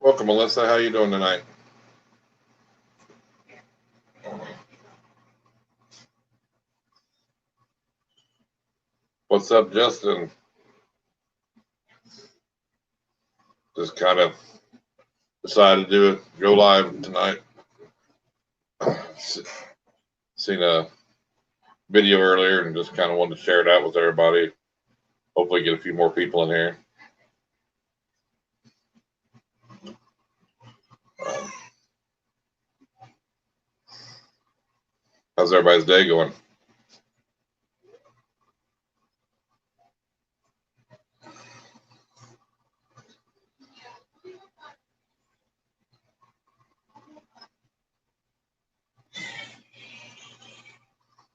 Welcome, Melissa. How you doing tonight? What's up, Justin? Just kind of decided to go live tonight. Seen a video earlier and just kind of wanted to share it out with everybody. Hopefully get a few more people in here. How's everybody's day going?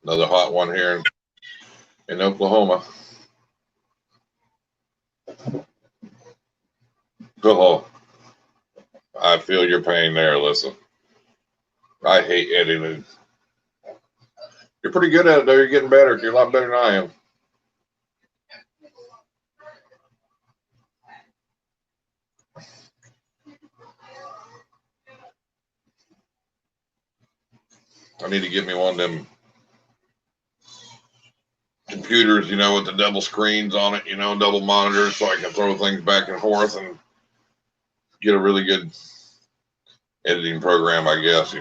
Another hot one here in Oklahoma. Oh, I feel your pain there, Alyssa. I hate editing. You're pretty good at it, though. You're getting better. You're a lot better than I am. I need to get me one of them computers, with the double screens on it, double monitors, so I can throw things back and forth and get a really good editing program, I guess.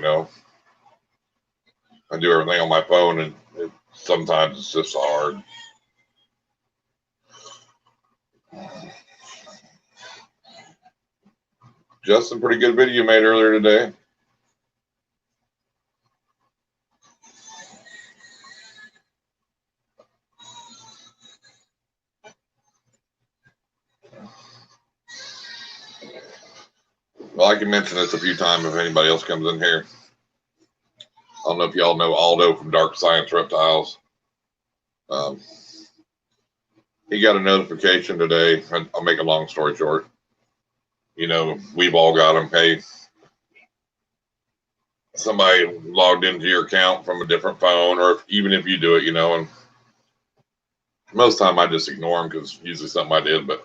I do everything on my phone, and sometimes it's just hard. Justin, pretty good video you made earlier today. Well, I can mention this a few times if anybody else comes in here. I don't know if y'all know Aldo from Dark Science Reptiles. He got a notification today. I'll make a long story short. We've all got them. Hey, somebody logged into your account from a different phone, or even if you do it, and most time I just ignore them because usually something I did. But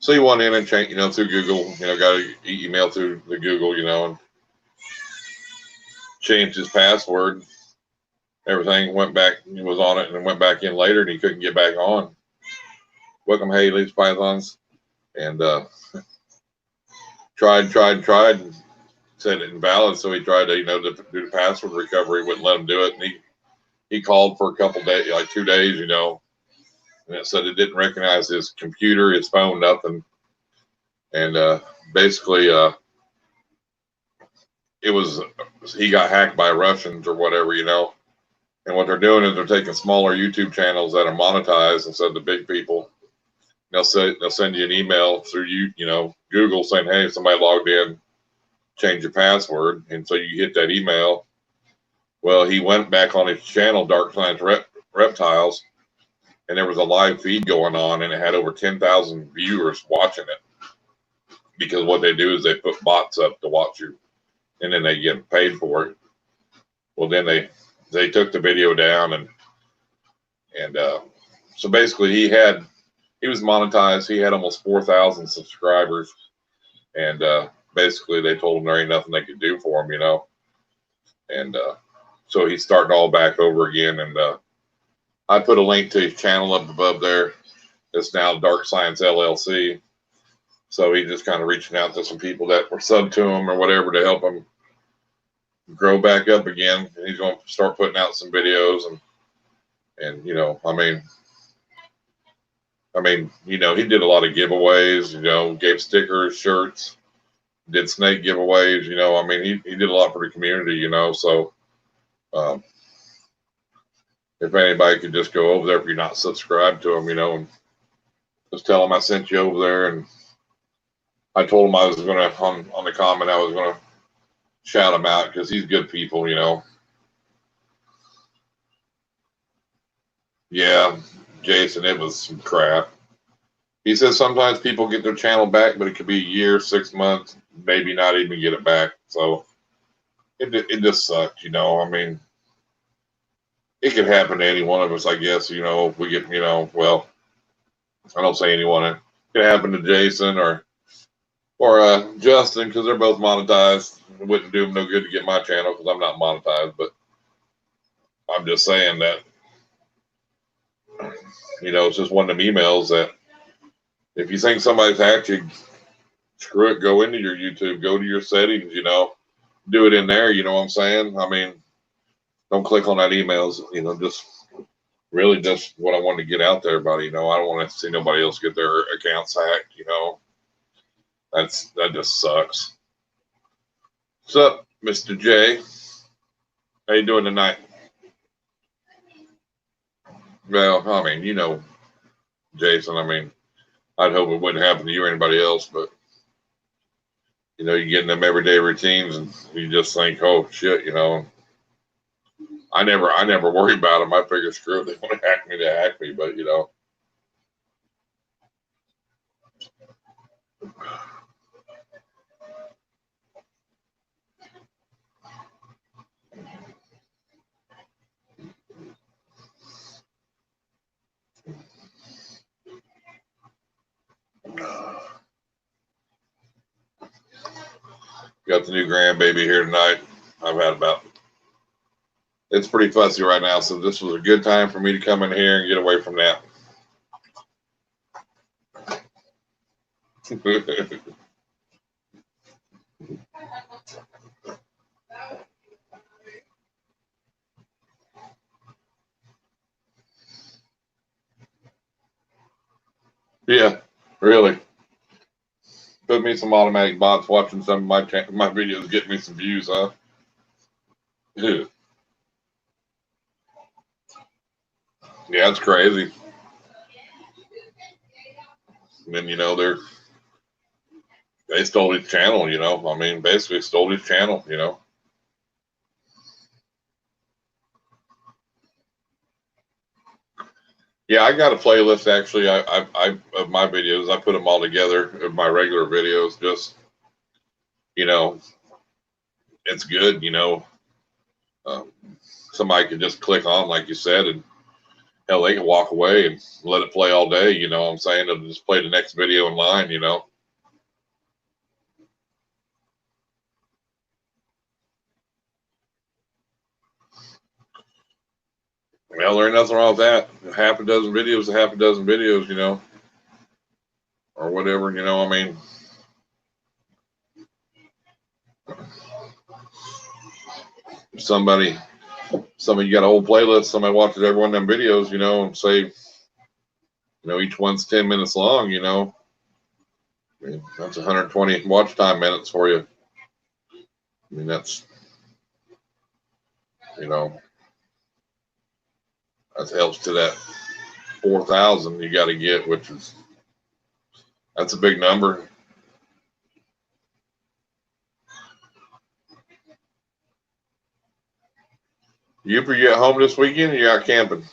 so he went in and changed, through Google, got an email through the Google, and changed his password. Everything went back. He was on it and went back in later, and he couldn't get back on. Welcome, hey, Leafs Pythons, and tried, and said it invalid. So he tried to, to do the password recovery. Wouldn't let him do it, and he called for a couple days, like 2 days, and it said it didn't recognize his computer, his phone, nothing. And basically, he got hacked by Russians or whatever, And what they're doing is they're taking smaller YouTube channels that are monetized instead of the big people. They'll send you an email through Google saying, hey, somebody logged in, change your password. And so you hit that email. Well, he went back on his channel, Dark Science Reptiles, and there was a live feed going on, and it had over 10,000 viewers watching it. Because what they do is they put bots up to watch you, and then they get paid for it. Well, then they took the video down, and so basically he was monetized. He had almost 4,000 subscribers, and basically they told him there ain't nothing they could do for him, And so he's starting all back over again. And I put a link to his channel up above there. It's now Dark Science LLC. So he's just kind of reaching out to some people that were sub to him or whatever to help him grow back up again. And he's going to start putting out some videos and he did a lot of giveaways, gave stickers, shirts, did snake giveaways, he did a lot for the community, so if anybody could just go over there if you're not subscribed to him, and just tell him I sent you over there. And I told him I was going to, on the comment, I was going to shout him out because he's good people, Yeah, Jason, it was some crap. He says sometimes people get their channel back, but it could be a year, 6 months, maybe not even get it back. So it just sucked, it could happen to any one of us, I guess, if we get, well, I don't say anyone. It could happen to Jason or or Justin, because they're both monetized. It wouldn't do them no good to get my channel because I'm not monetized. But I'm just saying that, it's just one of them emails that if you think somebody's hacked you, screw it, go into your YouTube, go to your settings, do it in there. You know what I'm saying? I mean, don't click on that emails, just really just what I wanted to get out there, everybody. I don't want to see nobody else get their accounts hacked. That just sucks. What's up, Mr. J? How you doing tonight? Well, I mean, Jason, I mean, I'd hope it wouldn't happen to you or anybody else, but you get in them everyday routines and you just think, oh shit, I never worry about them. I figure, screw it, they want to hack me, they hack me, but got the new grandbaby here tonight. It's pretty fussy right now, so this was a good time for me to come in here and get away from that. Yeah, really. Put me some automatic bots watching some of my videos, get me some views, huh? Yeah, it's crazy. And then they stole his channel. I mean, basically stole his channel. Yeah, I got a playlist actually. I of my videos. I put them all together of my regular videos. Just you know, it's good. Um, somebody could just click on, like you said, and hell, they can walk away and let it play all day. You know what I'm saying? They'll just play the next video in line. Well, there ain't nothing wrong with that. Half a dozen videos, a half a dozen videos. Or whatever. I mean, somebody got a whole playlist. Somebody watches every one of them videos. And say, each one's 10 minutes long. I mean, that's 120 watch time minutes for you. I mean, that's, you know, that helps to that 4,000 you got to get, that's a big number. You at home this weekend or you out camping?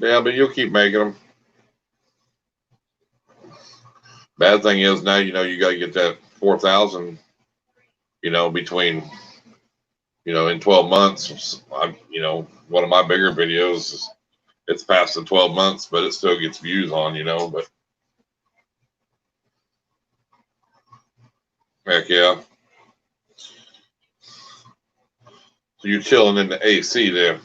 Yeah, but you'll keep making them. Bad thing is now, you got to get that 4,000, between, in 12 months. One of my bigger videos it's past the 12 months, but it still gets views on, but heck yeah. So you're chilling in the AC there.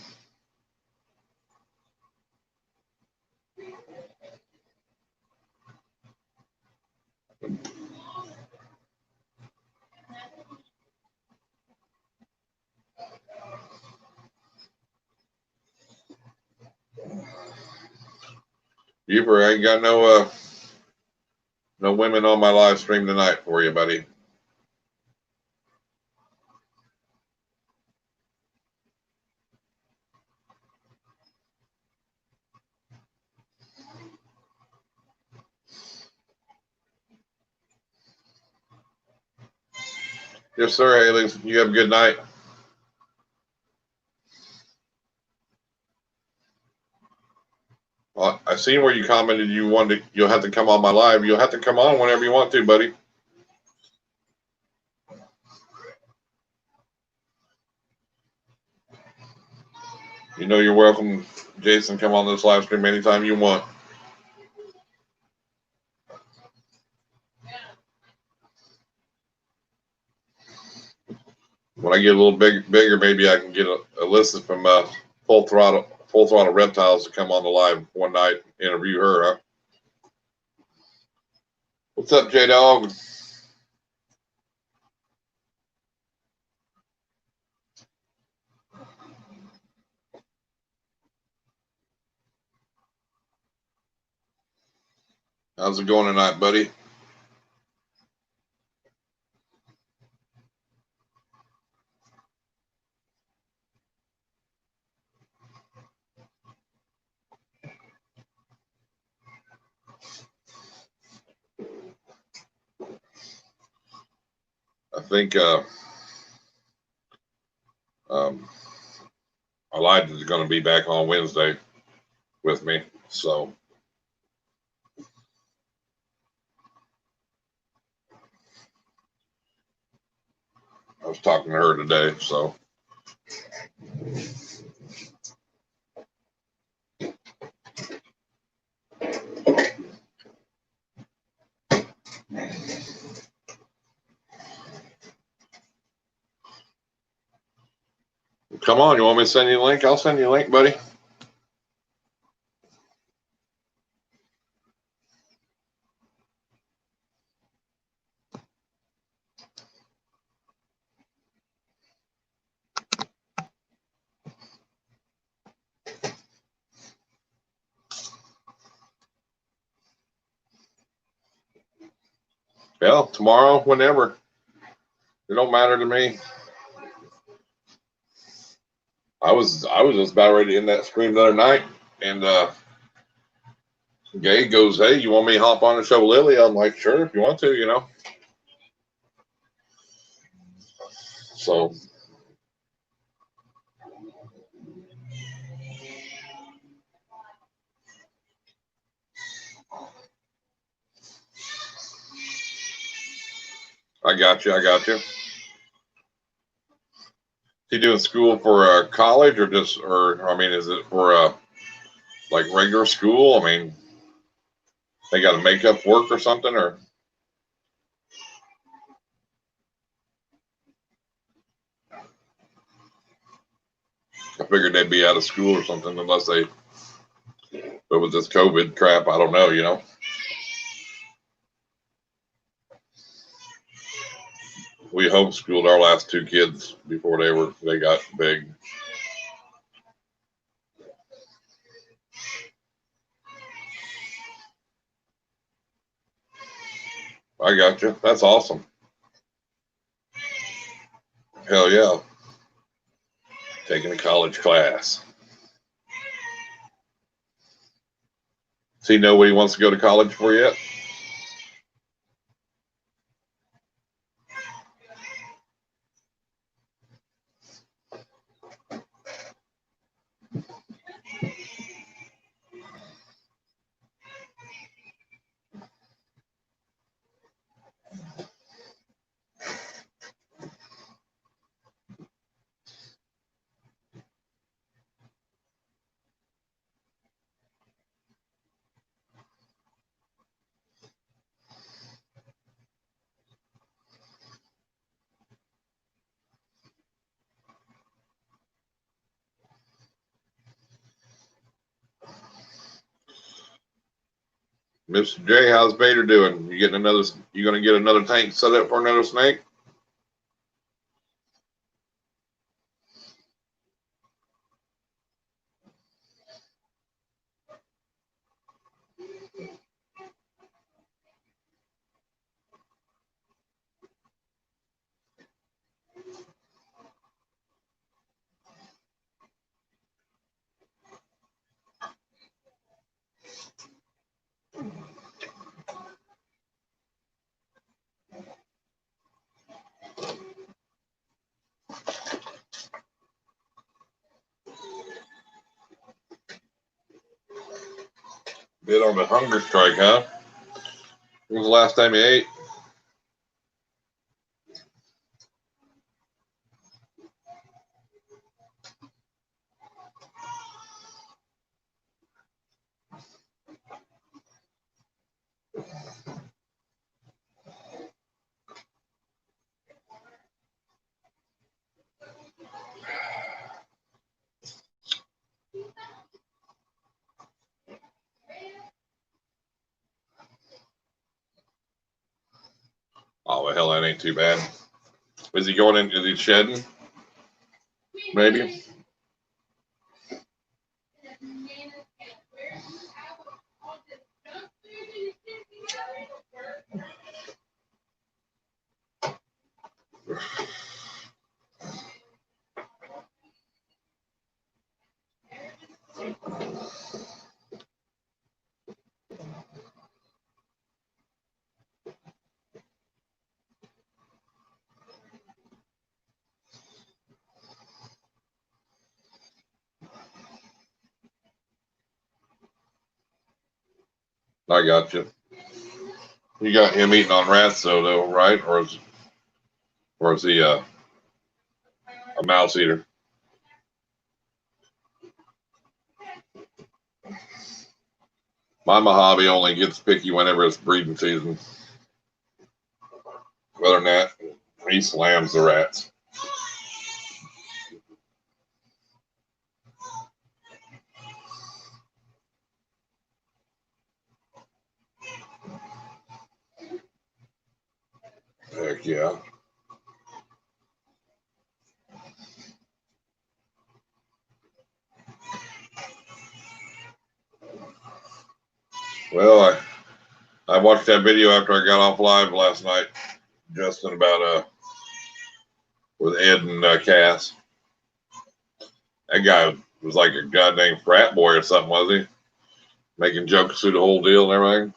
You've ain't got no women on my live stream tonight for you, buddy. Yes, sir, Haley. You have a good night. Well, I seen where you commented you wanted to, you'll have to come on my live. You'll have to come on whenever you want to, buddy. You know you're welcome, Jason. Come on this live stream anytime you want. When I get a little bigger, maybe I can get a list from Full Throttle Reptiles to come on the live one night, interview her. Huh? What's up, J Dog? How's it going tonight, buddy? I think Elijah's going to be back on Wednesday with me, so I was talking to her today. So come on, you want me to send you a link? I'll send you a link, buddy. Yeah, tomorrow, whenever. It don't matter to me. I was just about ready to end that stream the other night, and Gay goes, "Hey, you want me to hop on and show Lily?" I'm like, "Sure, if you want to, you know." So I got you. I got you. Is he doing school for college or just, or I mean, is it for like regular school? I mean, they got to make up work or something, or I figured they'd be out of school or something unless they, but with this COVID crap, I don't know, you know. We homeschooled our last two kids before they got big. I got you. That's awesome. Hell yeah. Taking a college class. Does he know what he wants to go to college for yet? Mr. J, how's Vader doing? You getting another? You gonna get another tank set up for another snake? Bit on the hunger strike, huh? When was the last time you ate? Oh, the hell, that ain't too bad. Is he going into the shedding? Maybe. I got you. You got him eating on rats, though, right? Or is he a mouse eater? My Mojave only gets picky whenever it's breeding season. Other than that, he slams the rats. Heck yeah. Well, I watched that video after I got off live last night, Justin, about with Ed and Cass. That guy was like a goddamn frat boy or something, was he? Making jokes through the whole deal and everything.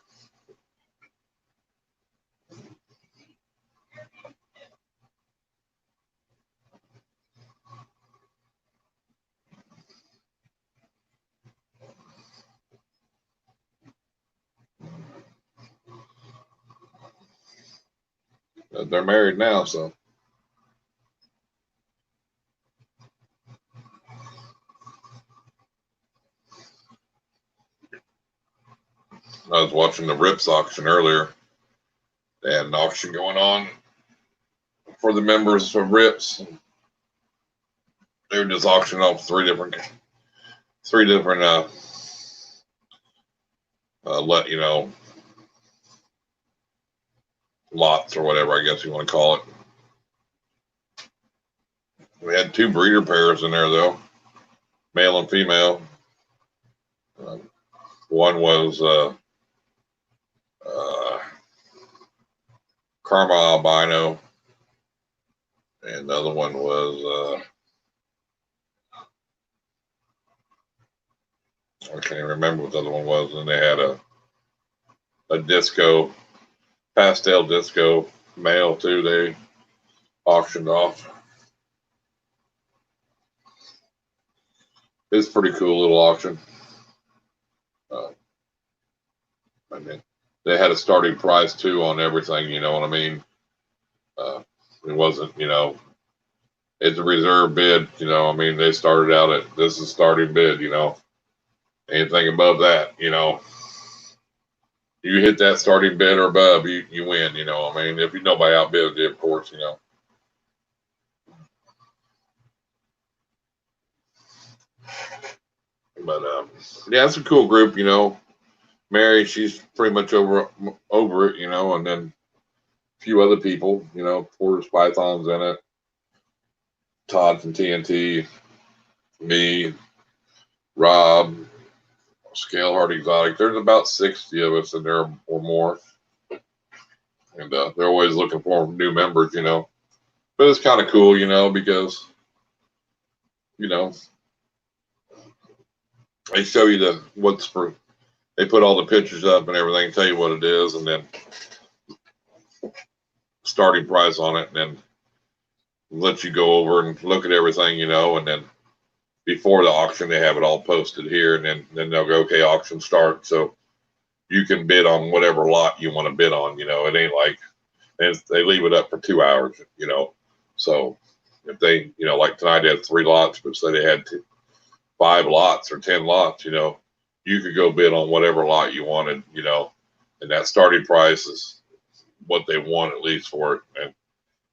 They're married now, so. I was watching the Rips auction earlier. They had an auction going on for the members of Rips. They were just auctioning off three different lots or whatever, I guess you want to call it. We had two breeder pairs in there, though, male and female. One was Karma albino, and the other one was I can't even remember what the other one was. And they had a pastel disco male too. They auctioned off. It's a pretty cool little auction. I mean, they had a starting price too on everything. You know what I mean? It wasn't, it's a reserve bid. I mean, they started out at this is starting bid. Anything above that, you hit that starting bid or above, you win. I mean, if nobody outbid you, of course, But yeah, it's a cool group. Mary, she's pretty much over it, and then a few other people, Porter's Pythons in it, Todd from TNT, me, Rob, Scale Heart Exotic. There's about 60 of us in there or more. And they're always looking for new members, But it's kind of cool, because, they show you they put all the pictures up and everything, tell you what it is, and then starting price on it, and then let you go over and look at everything, and then before the auction, they have it all posted here, and then they'll go, okay, auction start. So you can bid on whatever lot you want to bid on. You know, it ain't like they leave it up for 2 hours. You know, so if they, you know, like tonight they had 3 lots, but say they had 5 lots or 10 lots, you know, you could go bid on whatever lot you wanted. You know, and that starting price is what they want at least for it. And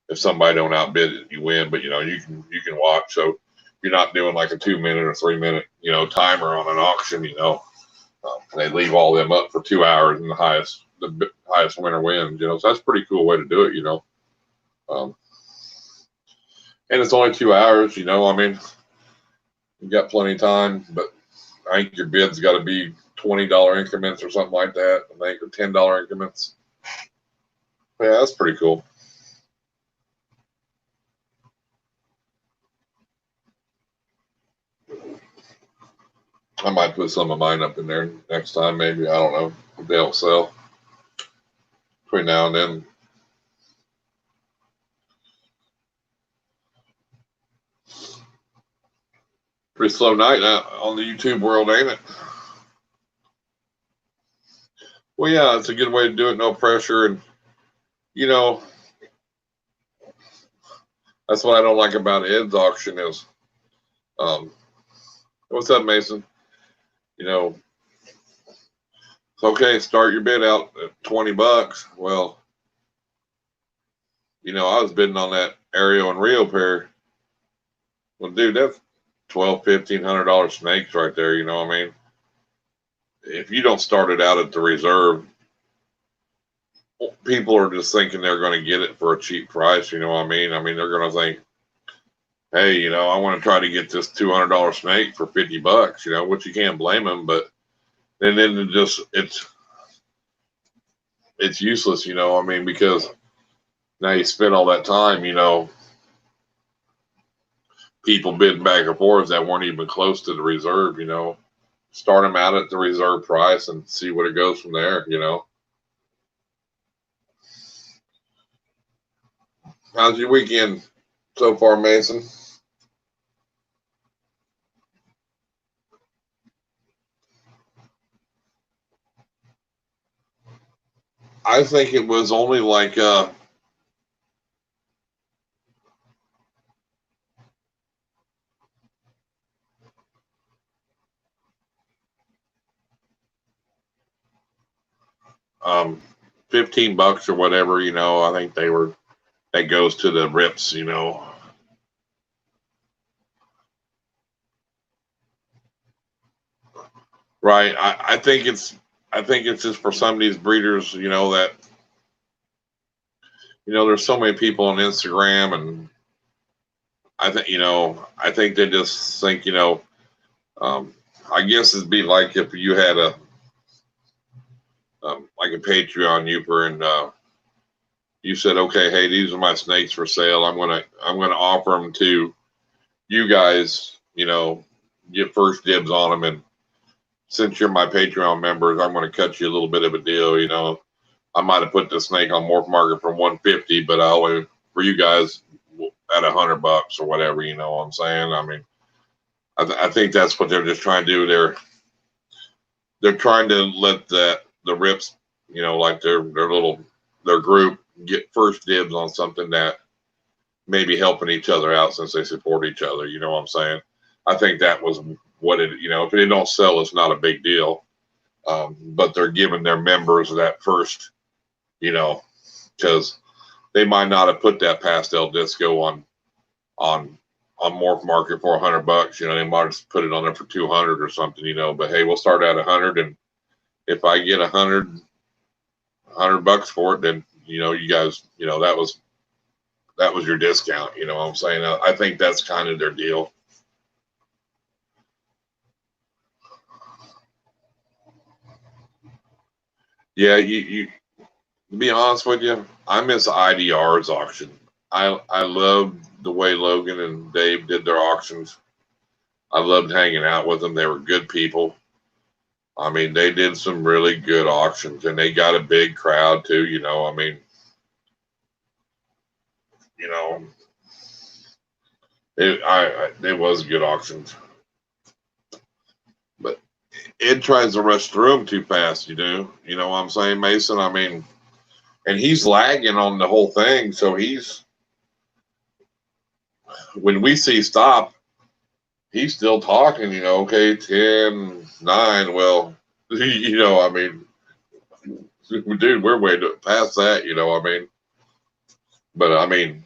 if somebody don't outbid it, you win. But you know, you can watch. So you're not doing like a 2-minute or 3-minute, you know, timer on an auction. You know, they leave all them up for 2 hours, and the highest winner wins. You know, so that's a pretty cool way to do it. You know, um, and it's only 2 hours. You know, I mean, you got plenty of time. But I think your bid's got to be $20 increments or something like that. I think, or $10 increments. Yeah, that's pretty cool. I might put some of mine up in there next time, maybe. I don't know if they don't sell between now and then. Pretty slow night on the YouTube world, ain't it? Well, yeah, it's a good way to do it, no pressure. And, you know, that's what I don't like about Ed's auction is, um, what's up, Mason? You know, it's okay, start your bid out at $20. Well, you know, I was bidding on that Ario and Rio pair. Well, dude, that's $1,200, $1,500 snakes right there. You know what I mean? If you don't start it out at the reserve, people are just thinking they're going to get it for a cheap price. You know what I mean? I mean, they're going to think, hey, you know, I want to try to get this $200 snake for $50, you know, which you can't blame them. But then it just, it's useless, you know, I mean, because now you spend all that time, you know, people bidding back and forth that weren't even close to the reserve, you know. Start them out at the reserve price and see what it goes from there, you know. How's your weekend so far, Mason? I think it was only like 15 bucks or whatever, you know. I think that goes to the rips, you know. Right. I think it's just for some of these breeders, you know, that, you know, there's so many people on Instagram, and I think, you know, I think they just think, you know, um, I guess it'd be like if you had a like a Patreon youper, and you said, okay, hey, these are my snakes for sale. I'm gonna offer them to you guys, you know, get first dibs on them, and since you're my Patreon members, I'm going to cut you a little bit of a deal. You know, I might have put the snake on Morph Market for 150, but I only for you guys at $100 or whatever. You know what I'm saying? I mean, I think that's what they're just trying to do. They're trying to let the rips, you know, like their group get first dibs on something that may be helping each other out since they support each other. You know what I'm saying? I think that was what it. You know, if it don't sell, it's not a big deal. But they're giving their members that first, you know, because they might not have put that pastel disco on on Morph Market for $100. You know, they might have put it on there for 200 or something. You know, but hey, we'll start at 100, and if I get 100 bucks for it, then you know, you guys, you know, that was your discount. You know what I'm saying? I think that's kind of their deal. Yeah, you to be honest with you, I miss IDR's auction. I loved the way Logan and Dave did their auctions. I loved hanging out with them. They were good people. I mean, they did some really good auctions, and they got a big crowd too. You know, I mean, you know, it was good auctions. But Ed tries to rush through them too fast, you know. You know what I'm saying, Mason? I mean, and he's lagging on the whole thing. So he's, when we see stop, he's still talking, you know, okay, 10, 9. Well, you know, I mean, dude, we're way past that, you know, I mean. But I mean,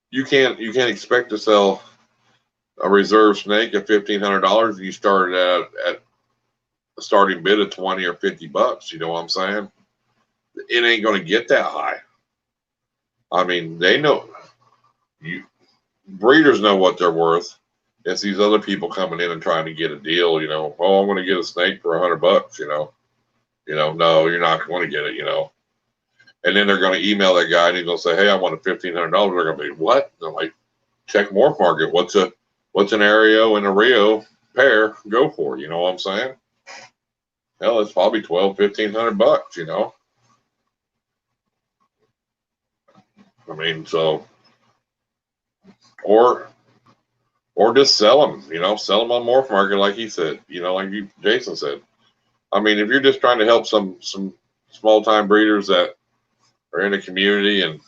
you can't expect to sell a reserve snake at $1,500 and you started at a starting bid of 20 or $50. You know what I'm saying? It ain't going to get that high. I mean, they know, you breeders know what they're worth. It's these other people coming in and trying to get a deal. You know, oh, I'm going to get a snake for $100. No, you're not going to get it. You know, and then they're going to email that guy and he's going to say, hey, I want a $1,500. They're going to be, what? They're like, check Morph Market. What's an Aereo and a Rio pair go for? You know what I'm saying? Hell, it's probably $1,200-$1,500. You know, I mean, so or just sell them. You know, sell them on Morph Market, like he said. You know, like Jason said. I mean, if you're just trying to help some small time breeders that are in the community and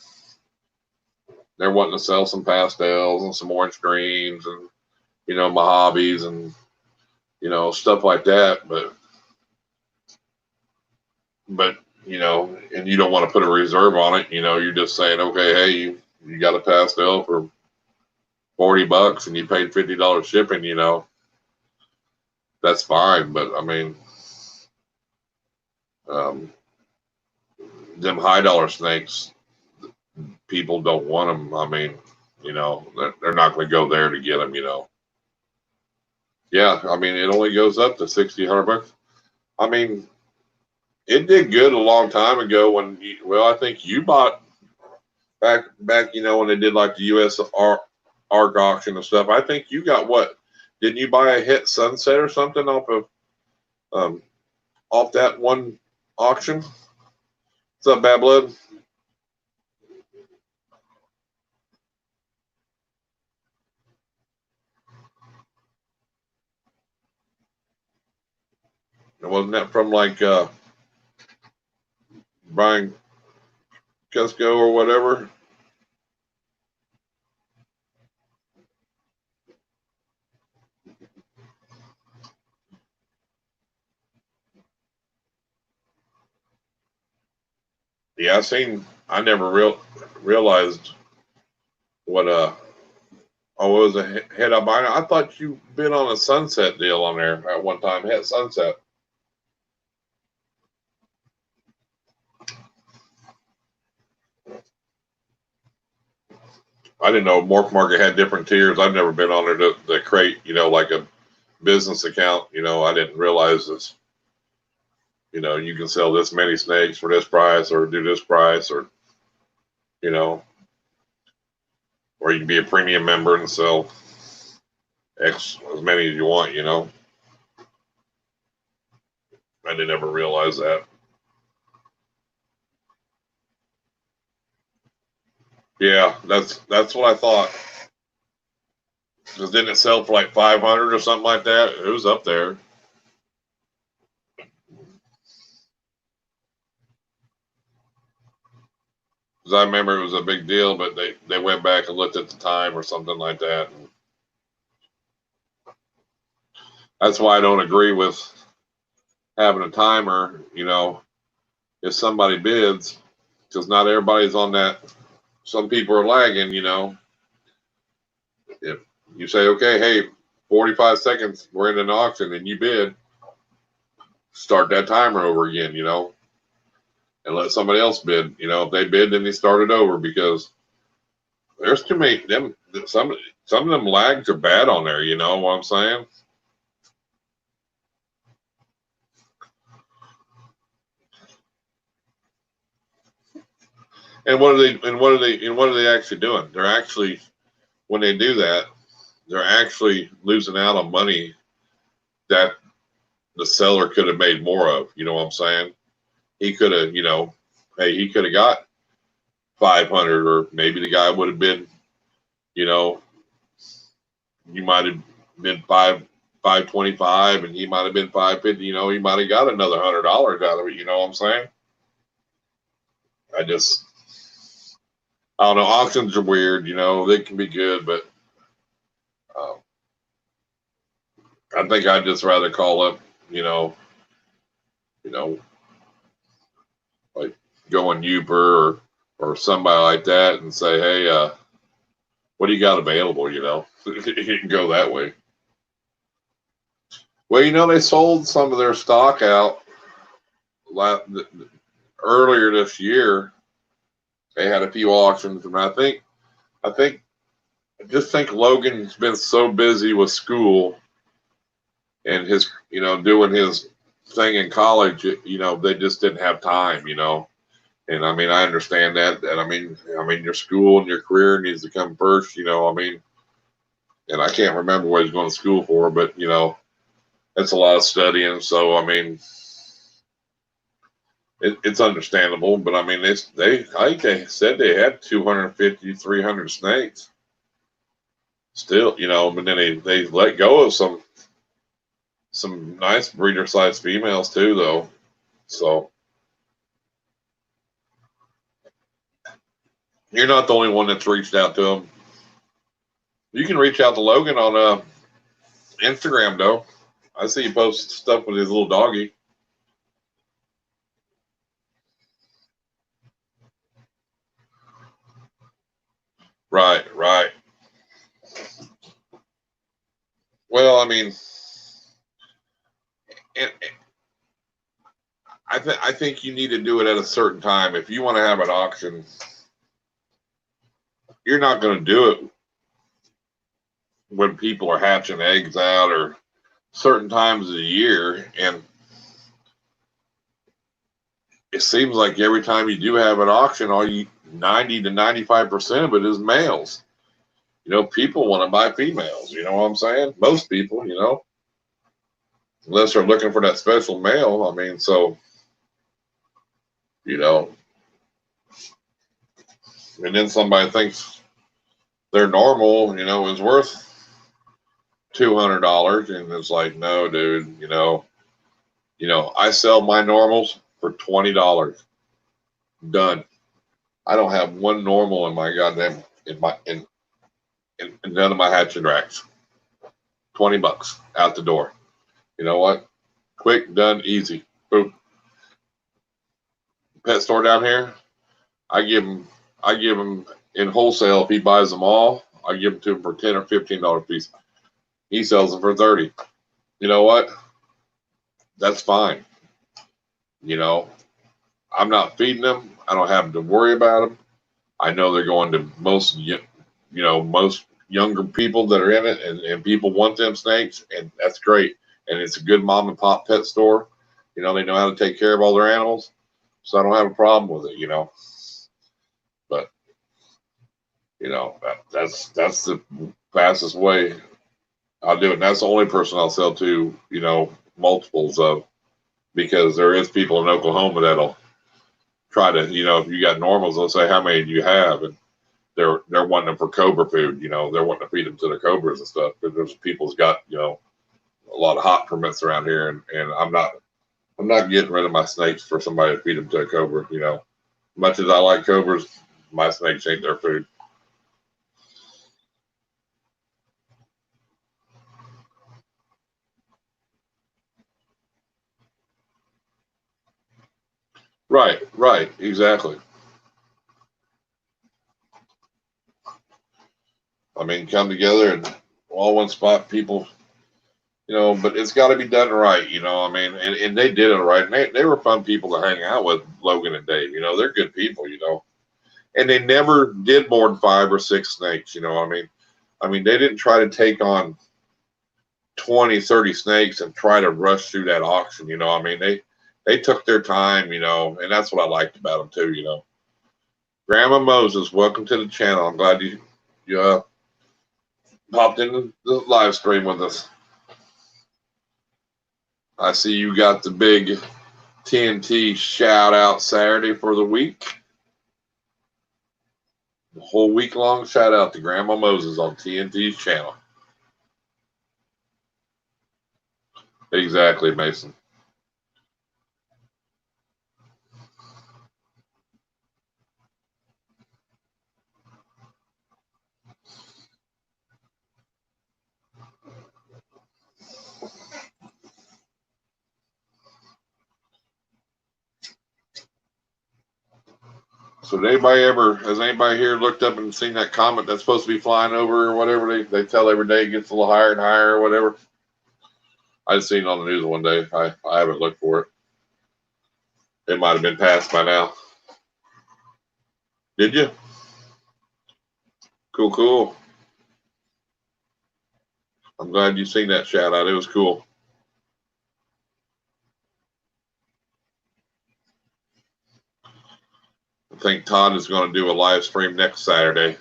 they're wanting to sell some pastels and some orange greens and, you know, Mojaves and, you know, stuff like that. But, you know, and you don't want to put a reserve on it. You know, you're just saying, okay, hey, you got a pastel for $40 and you paid $50 shipping, you know, that's fine. But I mean, them high dollar snakes, people don't want them. I mean, you know, they're not going to go there to get them, you know. Yeah, I mean, it only goes up to $60, $100. I mean, it did good a long time ago when, I think you bought back, you know, when they did like the US ARC auction and stuff. I think you got what? Didn't you buy a hit Sunset or something off that one auction? What's up, Bad Blood? Wasn't that from like Brian Cusco or whatever? Yeah, I never realized what was a head albino. I thought you been on a Sunset deal on there at one time. Head Sunset. I didn't know Morph Market had different tiers. I've never been on there to create, you know, like a business account. You know, I didn't realize this. You know, you can sell this many snakes for this price, or do this price, or, you know, or you can be a premium member and sell as many as you want. You know, I didn't ever realize that. Yeah, that's what I thought. Because didn't it sell for like 500 or something like that? It was up there. Because I remember it was a big deal, but they went back and looked at the time or something like that. And that's why I don't agree with having a timer. You know, if somebody bids, because not everybody's on that. Some people are lagging. You know, if you say, okay, hey, 45 seconds, we're in an auction, and you bid, start that timer over again. You know, and let somebody else bid. You know, if they bid, then they start it over, because there's too many them. Some of them lags are bad on there. You know what I'm saying? And what are they actually doing? They're actually, when they do that, they're actually losing out on money that the seller could have made more of. You know what I'm saying? He could have, you know, hey, he could have got 500, or maybe the guy would have been, you know, you might have been 525 and he might have been 550, you know, he might have got another $100 out of it, you know what I'm saying? I don't know, auctions are weird, you know, they can be good, but I think I'd just rather call up, you know, like go on Uber or somebody like that and say, hey, what do you got available, you know? You can go that way. Well, you know, they sold some of their stock out earlier this year. They had a few auctions, and I just think Logan's been so busy with school and his, you know, doing his thing in college, you know, they just didn't have time, you know. And I mean, I understand that. And I mean, your school and your career needs to come first, you know. I mean, and I can't remember what he's going to school for, but you know, it's a lot of studying. So I mean, it's understandable. But I mean, I think they said they had 250, 300 snakes. Still, you know, but then they let go of some nice breeder size females too, though. So you're not the only one that's reached out to them. You can reach out to Logan on Instagram, though. I see you post stuff with his little doggy. Right, right. Well, I mean, I think you need to do it at a certain time. If you want to have an auction, you're not going to do it when people are hatching eggs out or certain times of the year. And it seems like every time you do have an auction, 90 to 95% of it is males. You know, people want to buy females. You know what I'm saying? Most people, you know, unless they're looking for that special male. I mean, so, you know, and then somebody thinks they're normal, you know, is worth $200, and it's like, no, dude, you know, I sell my normals for $20. Done. I don't have one normal in my goddamn in none of my hatching racks. $20 out the door. You know what? Quick, done, easy. Boom. Pet store down here, I give him in wholesale. If he buys them all, I give them to him for $10 or $15 a piece. He sells them for 30. You know what? That's fine. You know, I'm not feeding them. I don't have to worry about them. I know they're going to most younger people that are in it, and people want them snakes, and that's great. And it's a good mom and pop pet store. You know, they know how to take care of all their animals, so I don't have a problem with it, you know. But you know, that's the fastest way I'll do it. And that's the only person I'll sell to, you know, multiples of, because there is people in Oklahoma that'll try to, you know, if you got normals, they'll say, how many do you have? And they're wanting them for cobra food, you know, they're wanting to feed them to the cobras and stuff. But there's people's got, you know, a lot of hot permits around here, and I'm not getting rid of my snakes for somebody to feed them to a cobra, you know. Much as I like cobras, my snakes ain't their food. Right, right, exactly. I mean, come together and all one spot, people, you know, but it's got to be done right, you know. I mean, and they did it right. And they were fun people to hang out with, Logan and Dave. You know, they're good people, you know. And they never did more than 5 or 6 snakes, you know. I mean, they didn't try to take on 20, 30 snakes and try to rush through that auction, you know. I mean, they took their time, you know, and that's what I liked about them too, you know. Grandma Moses, welcome to the channel. I'm glad you popped in the live stream with us. I see you got the big TNT shout out Saturday for the week. The whole week long shout out to Grandma Moses on TNT's channel. Exactly, Mason. So has anybody here looked up and seen that comet that's supposed to be flying over or whatever? They tell every day it gets a little higher and higher or whatever. I just seen it on the news one day. I haven't looked for it. It might have been passed by now. Did you? Cool, cool. I'm glad you seen that shout out. It was cool. I think Todd is going to do a live stream next Saturday.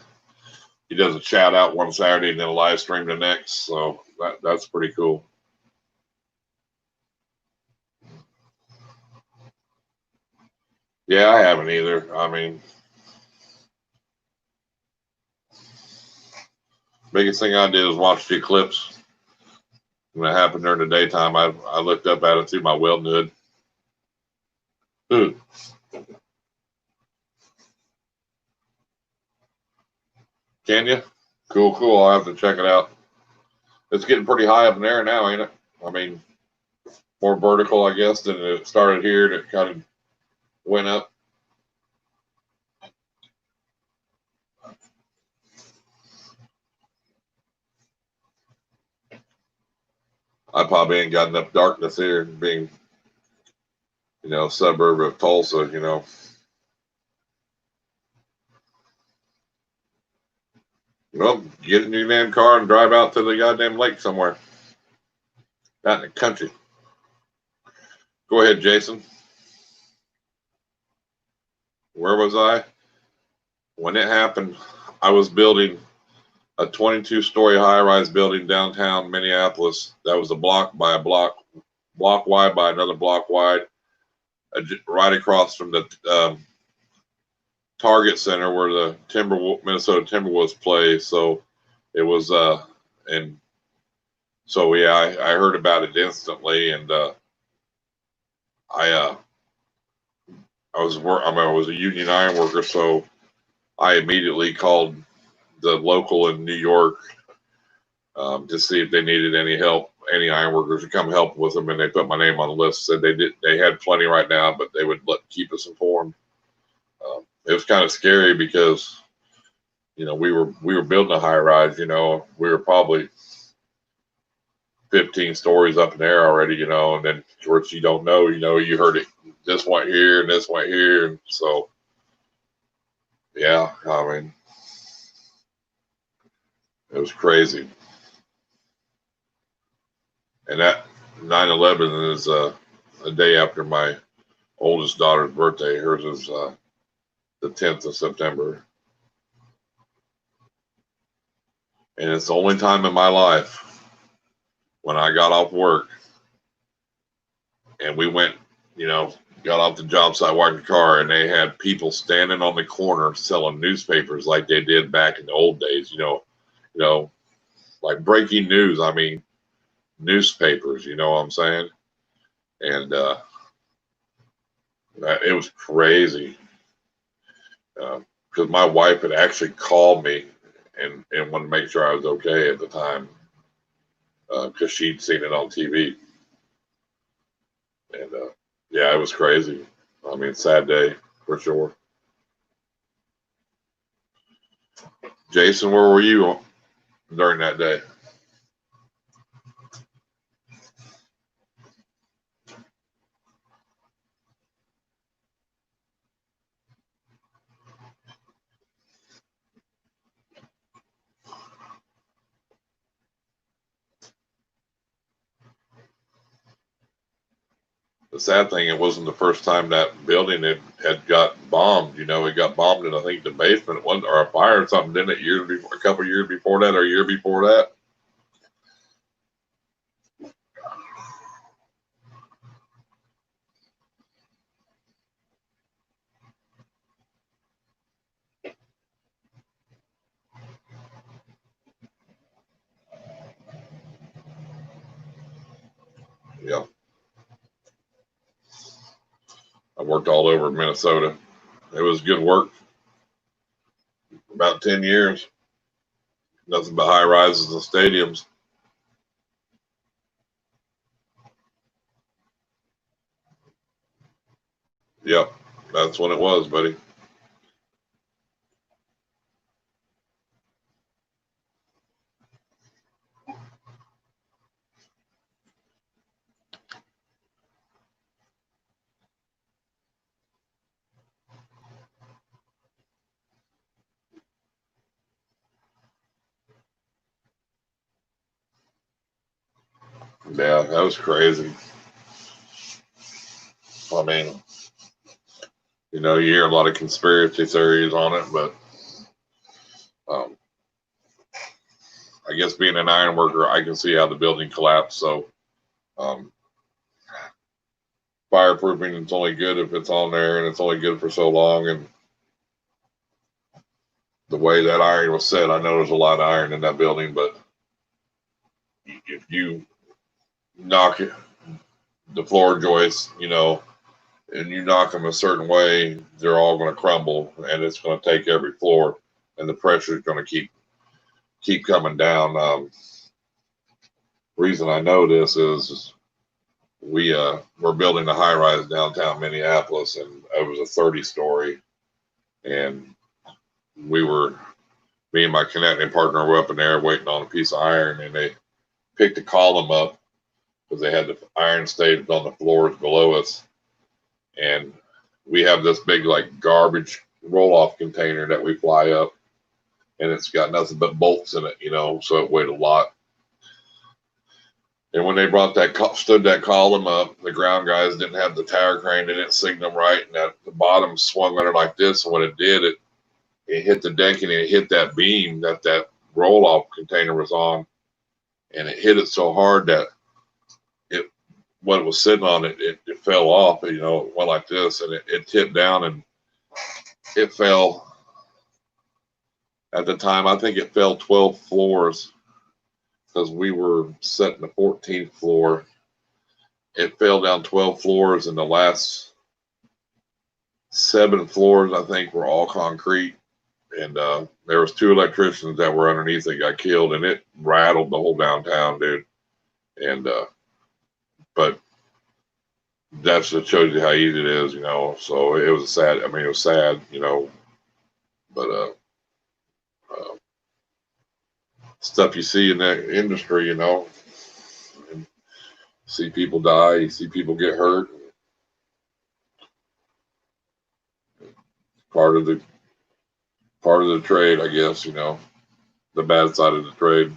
He does a shout out one Saturday and then a live stream the next. So that's pretty cool. Yeah, I haven't either. I mean, biggest thing I did was watch the eclipse. When it happened during the daytime, I looked up at it through my welding hood. Ooh, can you? Cool, cool. I'll have to check it out. It's getting pretty high up in there now, ain't it? I mean, more vertical, I guess, than it started here and it kind of went up. I probably ain't got enough darkness here, being, suburb of Tulsa. Well, get in your damn car and drive out to the goddamn lake somewhere. Out in the country. Go ahead, Jason. Where was I? When it happened, I was building a 22-story high-rise building downtown Minneapolis that was a block by a block wide by another block wide, right across from the Target Center where the Minnesota Timberwolves play. So it was, and so yeah, I heard about it instantly, and I I was a union iron worker, so I immediately called the local in New York to see if they needed any help, any iron workers to come help with them, and they put my name on the list. Said they had plenty right now, but they would keep us informed. It was kind of scary because we were building a high rise. We were probably 15 stories up in there already. And then of course you don't know. You heard it. This went here and this went here, and so yeah, I mean it was crazy. And that 9/11 is a day after my oldest daughter's birthday. Hers is the 10th of September. And it's the only time in my life when I got off work and we went, got off the job site, walked the car, and they had people standing on the corner selling newspapers like they did back in the old days, like breaking news. I mean, newspapers, you know what I'm saying? And it was crazy because my wife had actually called me and wanted to make sure I was okay at the time because she'd seen it on TV. And yeah, it was crazy. I mean, sad day for sure. Jason, where were you during that day? The sad thing, it wasn't the first time that building had got bombed. It got bombed in, I think, the basement one or a fire or something, didn't it? Years before, a couple years before that, or a year before that. Yeah. I worked all over Minnesota. It was good work. About 10 years. Nothing but high rises and stadiums. Yep. That's what it was, buddy. Yeah, that was crazy. I mean, you hear a lot of conspiracy theories on it, but um, I guess being an iron worker, I can see how the building collapsed. So um, fireproofing is only good if it's on there, and it's only good for so long. And the way that iron was set, I know there's a lot of iron in that building, but if you knock it, the floor joists, and you knock them a certain way, they're all going to crumble, and it's going to take every floor, and the pressure is going to keep coming down. Reason I know this is we're building a high rise downtown Minneapolis, and it was a 30-story, and me and my connecting partner were up in there waiting on a piece of iron, and they picked a column up because they had the iron staged on the floors below us, and we have this big like garbage roll-off container that we fly up, and it's got nothing but bolts in it, so it weighed a lot. And when they stood that column up, the ground guys didn't have the tower crane, they didn't signal them right, and the bottom swung under like this, and when it did, it hit the decking, and it hit that beam that roll-off container was on, and it hit it so hard that what it was sitting on, it fell off, it went like this, and it tipped down, and it fell. At the time, I think it fell 12 floors because we were setting the 14th floor. It fell down 12 floors, and the last 7 floors, I think, were all concrete. And there was 2 electricians that were underneath that got killed, and it rattled the whole downtown, dude. And but that just shows you how easy it is, So it was sad. I mean, it was sad, but stuff you see in that industry, and see people die, you see people get hurt. Part of the trade, I guess, the bad side of the trade.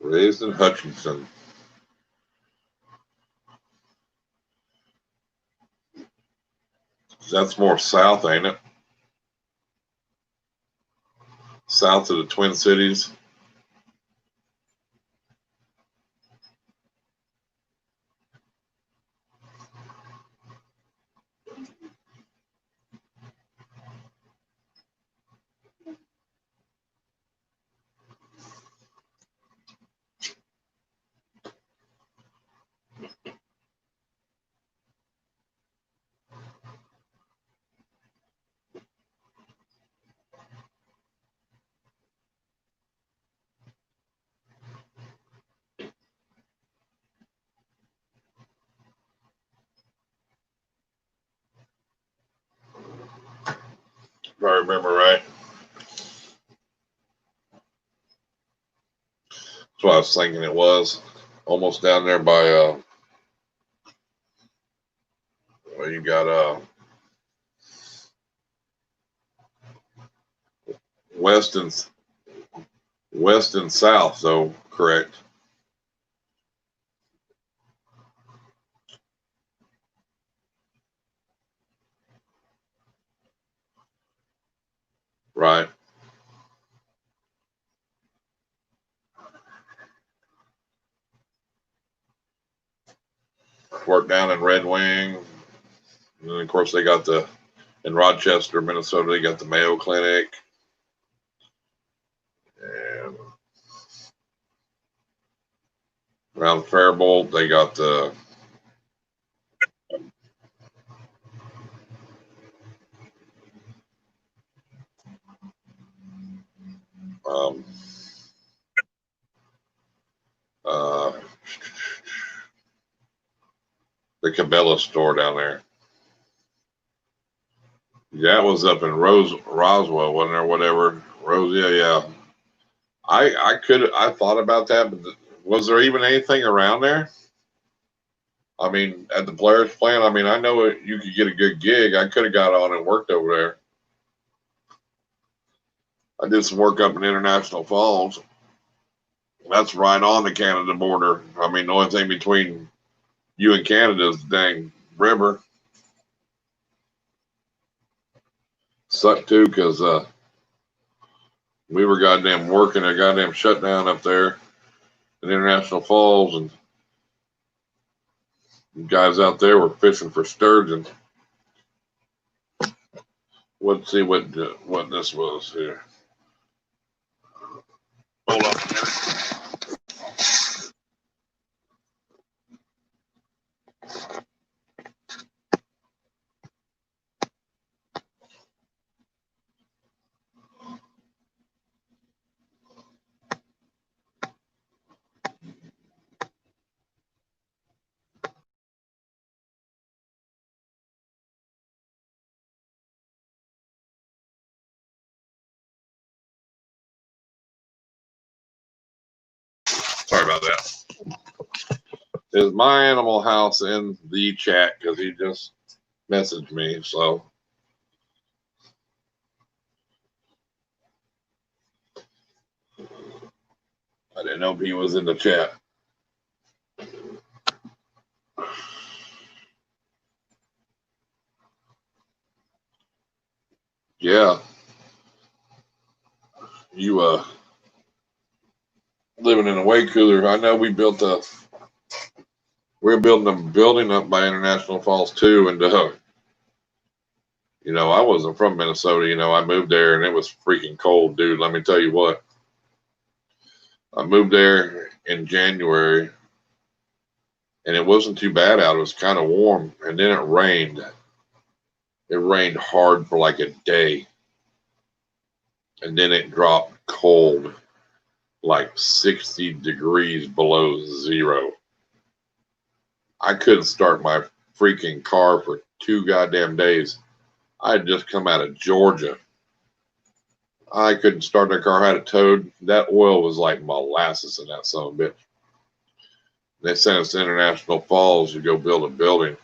Raised in Hutchinson. That's more south, ain't it? South of the Twin Cities. If I remember right. That's what I was thinking it was. Almost down there by well, you got west and south, so correct. Right. worked down in Red Wing. And then, of course, they got in Rochester, Minnesota, they got the Mayo Clinic. And around Faribault, they got the the Cabela store down there. Yeah, it was up in Roswell, wasn't there? Whatever. Yeah. I thought about that, but was there even anything around there? I mean, at the Polaris plant, I mean, I know you could get a good gig. I could have got on and worked over there. I did some work up in International Falls. That's right on the Canada border. I mean, the only thing between you and Canada is the dang river. Sucked too, because we were goddamn working a goddamn shutdown up there in International Falls, and guys out there were fishing for sturgeon. Let's see what this was here. Hold on a minute. Sorry about that. Is my Animal House in the chat? Because he just messaged me, so. I didn't know if he was in the chat. Yeah. You living in a way cooler. I know we're building a building up by International Falls too, and you know, I wasn't from Minnesota. You know, I moved there and it was freaking cold, dude. Let me tell you what. I moved there in January and it wasn't too bad out. It was kind of warm, and then it rained. It rained hard for like a day, and then it dropped cold, like 60 degrees below zero. I couldn't start my freaking car for 2 goddamn days. I had just come out of Georgia. I couldn't start the car. I had it towed. That oil was like molasses in that son of a bitch. They sent us to International Falls to go build a building.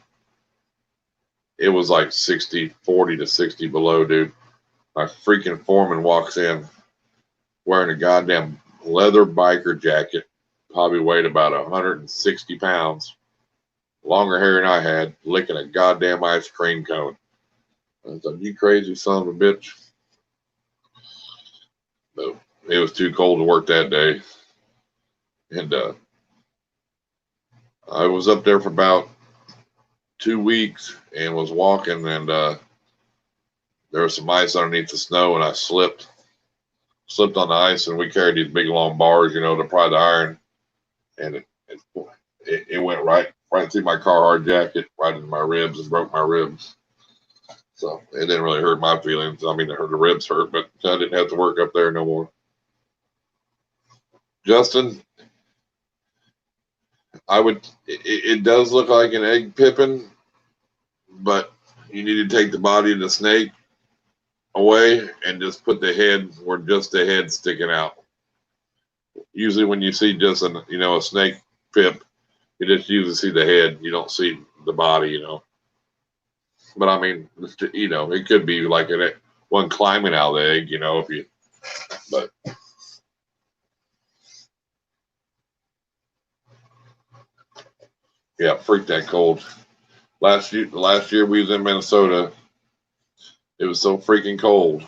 It was like 40 to 60 below, dude. My freaking foreman walks in wearing a goddamn leather biker jacket, probably weighed about 160 pounds, longer hair than I had, licking a goddamn ice cream cone. I thought, you crazy son of a bitch. But it was too cold to work that day. And I was up there for about 2 weeks and was walking, and there was some ice underneath the snow, and I slipped on the ice, and we carried these big long bars, you know, to pry the iron, and it went right through my Carhartt jacket, right into my ribs, and broke my ribs. So it didn't really hurt my feelings. I mean, it hurt, the ribs hurt, but I didn't have to work up there no more. Justin, it does look like an egg pippin, but you need to take the body of the snake away and just put the head where just the head sticking out. Usually when you see just a snake pip, you just usually see the head. You don't see the body, you know. But I mean, you know, it could be like one climbing out of the egg, you know, but yeah, freak that cold. Last year we was in Minnesota. It was so freaking cold,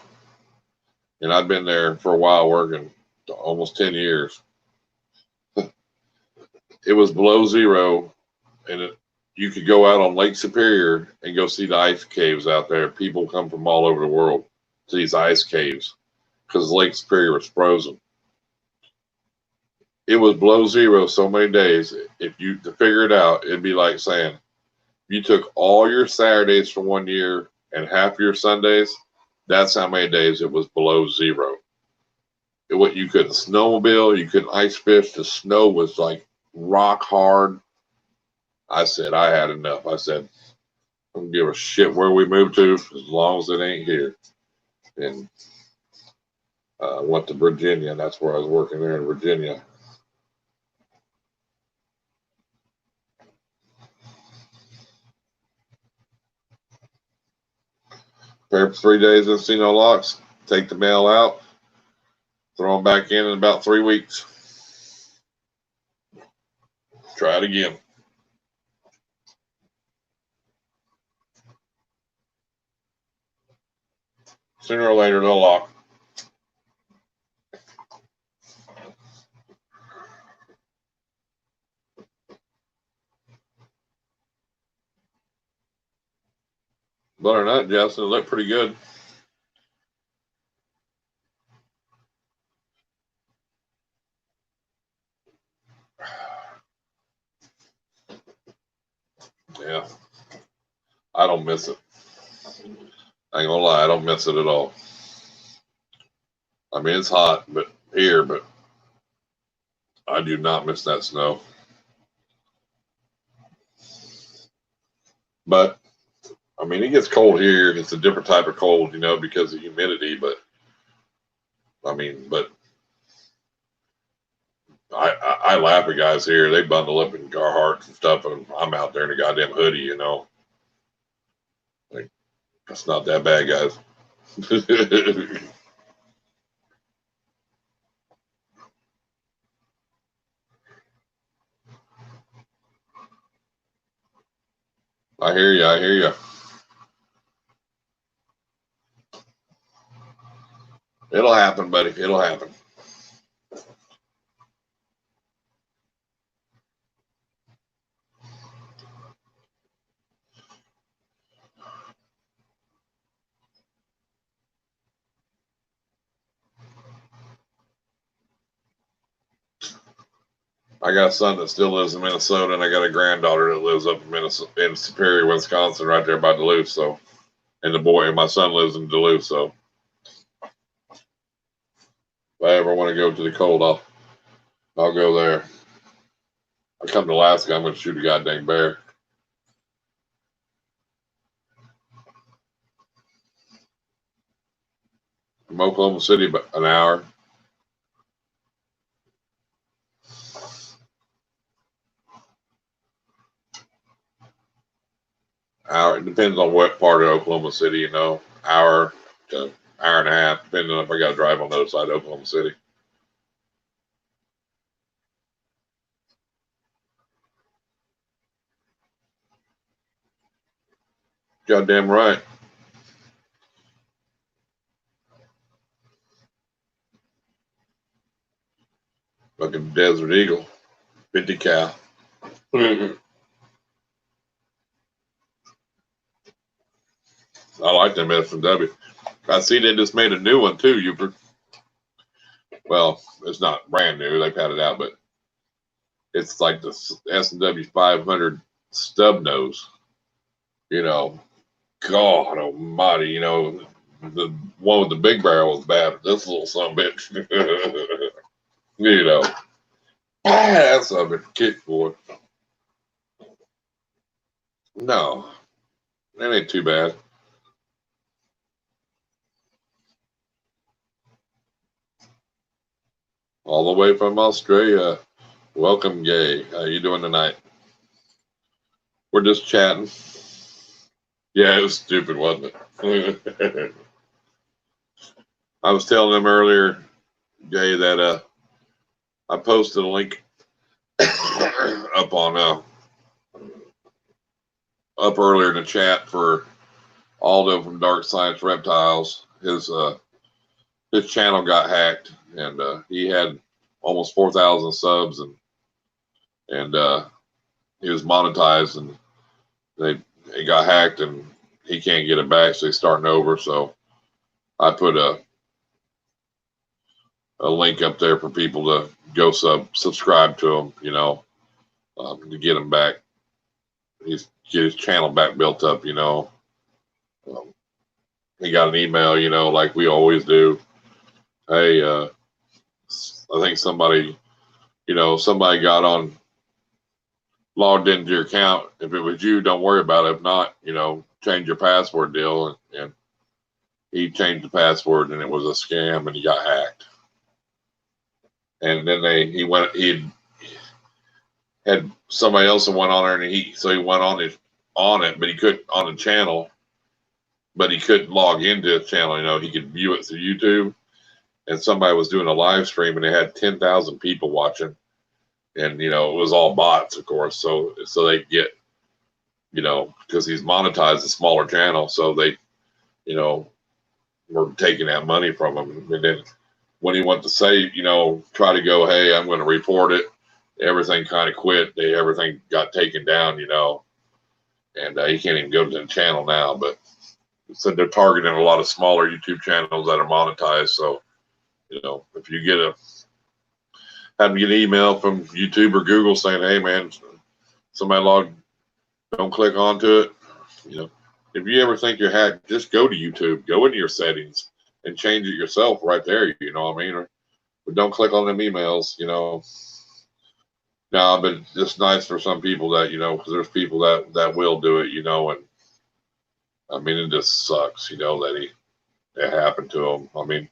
and I'd been there for a while working, almost 10 years. It was below zero, and you could go out on Lake Superior and go see the ice caves out there. People come from all over the world to these ice caves because Lake Superior was frozen. It was below zero so many days. If you to figure it out, it'd be like saying you took all your Saturdays from one year and half your Sundays. That's how many days it was below zero. You couldn't snowmobile, you couldn't ice fish. The snow was like rock hard. I said I had enough. I said I don't give a shit where we move to as long as it ain't here. And went to Virginia, and that's where I was working there in Virginia. Prepare for 3 days and see no locks. Take the mail out. Throw them back in about 3 weeks. Try it again. Sooner or later, they'll lock. Other than that, Justin, it looked pretty good. Yeah. I don't miss it. I ain't gonna lie, I don't miss it at all. I mean, it's hot, but I do not miss that snow. But I mean, it gets cold here. It's a different type of cold, because of humidity. But I mean, I laugh at guys here. They bundle up in Carhartts and stuff, and I'm out there in a goddamn hoodie. Like that's not that bad, guys. I hear you. I hear you. It'll happen, buddy. It'll happen. I got a son that still lives in Minnesota, and I got a granddaughter that lives up in Minnesota, in Superior, Wisconsin, right there by Duluth. So, and my son lives in Duluth. So, if I ever want to go to the cold, I'll go there. I come to Alaska, I'm going to shoot a goddamn bear. From Oklahoma City, but an hour. Hour. It depends on what part of Oklahoma City, hour to hour and a half, depending on if I got to drive on the other side of Oklahoma City. Goddamn right. Fucking Desert Eagle, 50 cal. I like them S&W. I see they just made a new one too. Well, it's not brand new. They've had it out, but it's like the S&W 500 stub nose. God almighty, the one with the big barrel is bad. This little son of a bitch, that's a bit kick for it. No, that ain't too bad. All the way from Australia. Welcome, Gay. How you doing tonight? We're just chatting. Yeah, it was stupid, wasn't it? I was telling them earlier, Gay, that I posted a link up earlier in the chat for Aldo from Dark Science Reptiles. His channel got hacked, and he had almost 4,000 subs, and he was monetized, and it got hacked and he can't get it back, so he's starting over. So I put a link up there for people to go subscribe to him, you know, to get him back. Get his channel back built up, you know. He got an email, you know, like we always do. Hey, I think somebody, you know, somebody got on, logged into your account. If it was you, don't worry about it. If not, you know, change your password deal. And he changed the password and it was a scam and he got hacked. And then he had somebody else that went on there and he went on it, but he couldn't on the channel, but he couldn't log into the channel. You know, he could view it through YouTube, and somebody was doing a live stream and they had 10,000 people watching, and you know it was all bots, of course. So they get, you know, because he's monetized a smaller channel, so they, you know, were taking that money from him. And then when he went to say, you know, try to go, hey, I'm going to report it, everything kind of quit. Everything got taken down, you know, and he can't even go to the channel now. But so they're targeting a lot of smaller YouTube channels that are monetized. So, you know, if you have an email from YouTube or Google saying, hey, man, somebody logged, don't click onto it. You know, if you ever think you're hacked, just go to YouTube, go into your settings and change it yourself right there. You know what I mean? But don't click on them emails, you know. No, but it's just nice for some people that, you know, because there's people that will do it, you know, and I mean, it just sucks, you know, that it happened to him. I mean,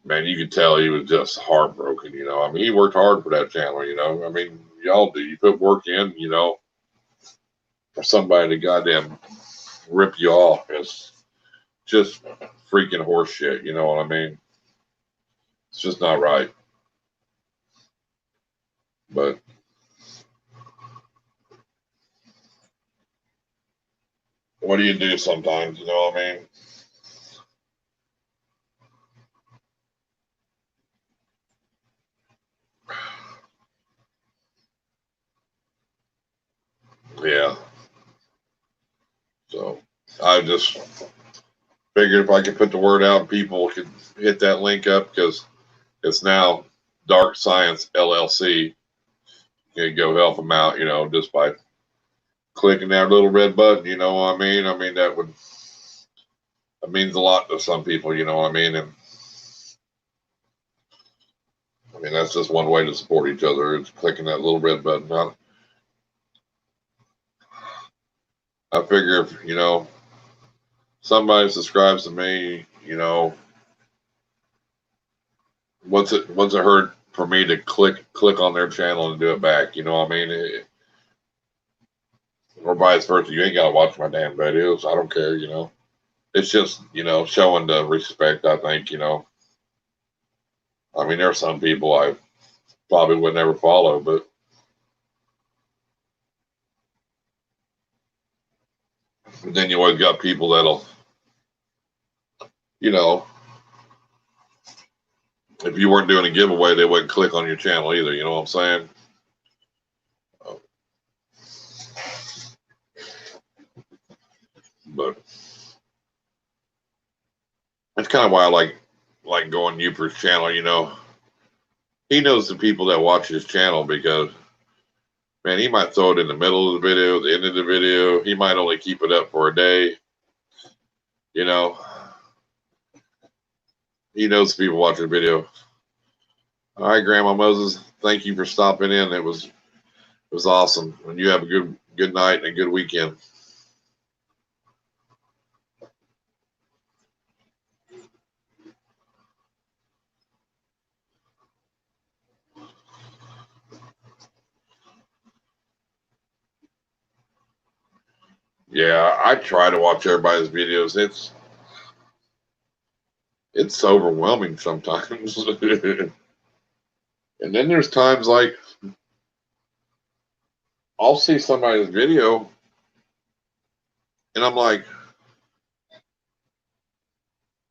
man, you could tell he was just heartbroken, you know. I mean, he worked hard for that channel, you know. I mean, y'all do. You put work in, you know, for somebody to goddamn rip you off. It's just freaking horse shit, you know what I mean? It's just not right. But what do you do sometimes, you know what I mean? Yeah. So I just figured if I could put the word out, people could hit that link up, because it's now Dark Science LLC. You can go help them out, you know, just by clicking that little red button, you know what I mean? I mean, that means a lot to some people, you know what I mean? And I mean, that's just one way to support each other. It's clicking that little red button. I figure if, you know, somebody subscribes to me, you know, what's it hurt for me to click on their channel and do it back? You know what I mean? Or vice versa. You ain't got to watch my damn videos. I don't care, you know. It's just, you know, showing the respect, I think, you know. I mean, there are some people I probably would never follow, but then you always got people that'll, you know, if you weren't doing a giveaway, they wouldn't click on your channel either. You know what I'm saying? But that's kind of why I like going Uper's channel. You know, he knows the people that watch his channel, because man, he might throw it in the middle of the video, the end of the video. He might only keep it up for a day. You know, he knows the people watching the video. All right, Grandma Moses, thank you for stopping in. It was awesome. And you have a good night and a good weekend. Yeah, I try to watch everybody's videos. It's overwhelming sometimes. And then there's times like I'll see somebody's video and I'm like,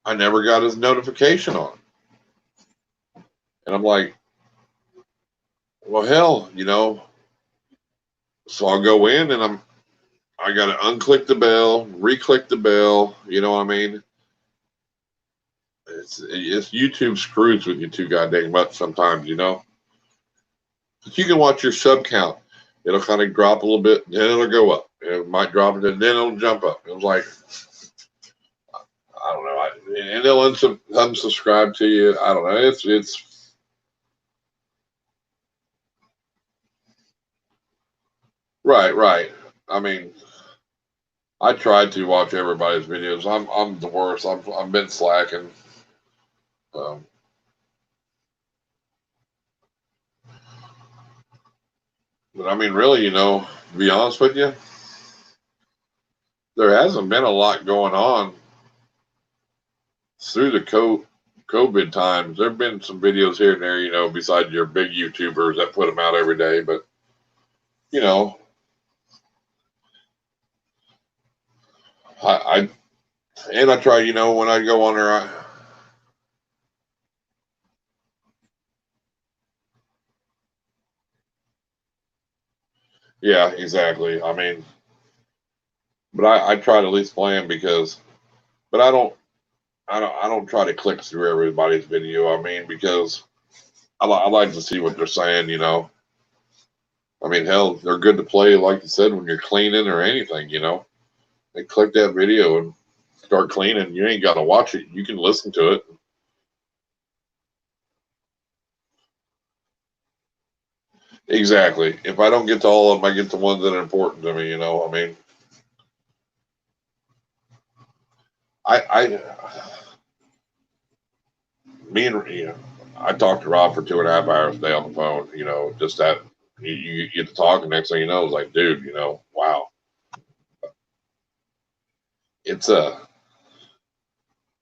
I never got his notification on. And I'm like, well, hell, you know. So I'll go in and I got to unclick the bell, re-click the bell. You know what I mean? It's YouTube screws with you too goddamn much sometimes, you know. But you can watch your sub count. It'll kind of drop a little bit, then it'll go up. It might drop it, and then it'll jump up. It was like, I don't know. And they'll unsubscribe to you. I don't know. It's right. I mean, I tried to watch everybody's videos. I'm the worst. I've been slacking. Um, but I mean, really, you know, to be honest with you, there hasn't been a lot going on through the COVID times. There've been some videos here and there, you know, besides your big YouTubers that put them out every day. But you know, I and I try, you know, when I go on there, yeah, exactly. I mean, but I try to at least play them because, but I don't try to click through everybody's video. I mean, because I like to see what they're saying, you know. I mean, hell, they're good to play, like you said, when you're cleaning or anything, you know. They click that video and start cleaning. You ain't got to watch it. You can listen to it. Exactly. If I don't get to all of them, I get the ones that are important to me, you know. I mean, I me and you know, I talked to Rob for 2.5 hours a day on the phone. You know, just that you get to talk, and next thing you know, it's like, dude, you know, wow, it's a.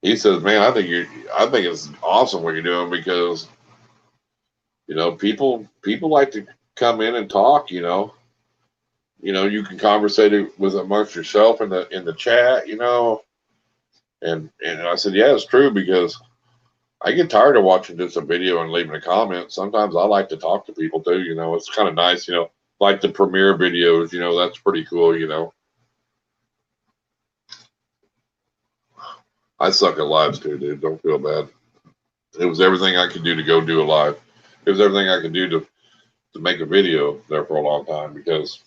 He says, man, I think it's awesome what you're doing because you know people like to come in and talk. You know, you can conversate it with amongst yourself in the chat. You know, and I said, yeah, it's true because I get tired of watching just a video and leaving a comment. Sometimes I like to talk to people too. You know, it's kind of nice. You know, like the premiere videos. You know, that's pretty cool. You know, I suck at lives too, dude. Don't feel bad. It was everything I could do to go do a live. It was everything I could do to make a video there for a long time because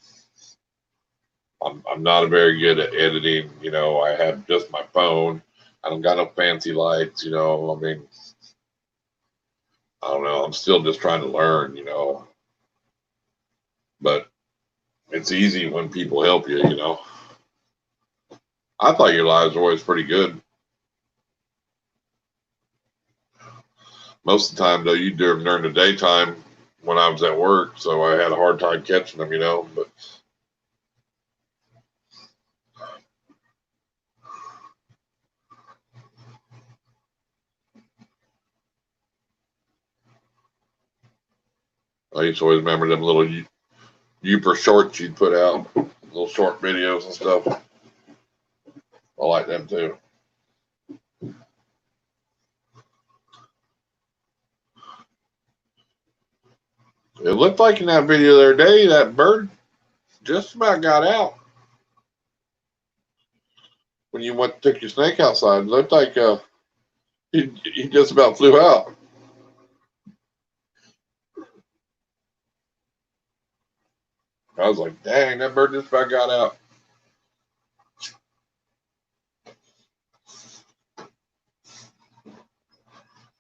I'm not very good at editing. You know, I have just my phone. I don't got no fancy lights. You know, I mean, I don't know. I'm still just trying to learn. You know, but it's easy when people help you. You know, I thought your lives were always pretty good. Most of the time, though, you do them during the daytime when I was at work, so I had a hard time catching them. You know, but I used to always remember them little Youper shorts you'd put out, little short videos and stuff. I like them too. It looked like in that video the other day that bird just about got out when you went took your snake outside. It looked like he just about flew out. I was like, dang, that bird just about got out.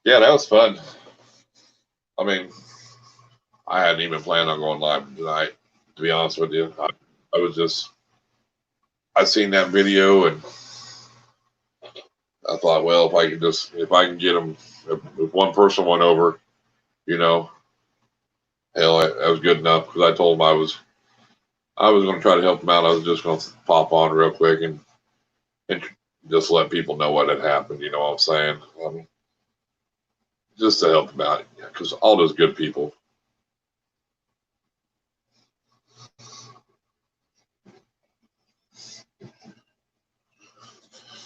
Yeah, that was fun. I mean, I hadn't even planned on going live tonight, to be honest with you. I was just, I seen that video and I thought, well, if I can get them, if one person went over, you know, hell, that was good enough because I told them I was going to try to help them out. I was just going to pop on real quick and just let people know what had happened. You know what I'm saying? Just to help them out because all those good people.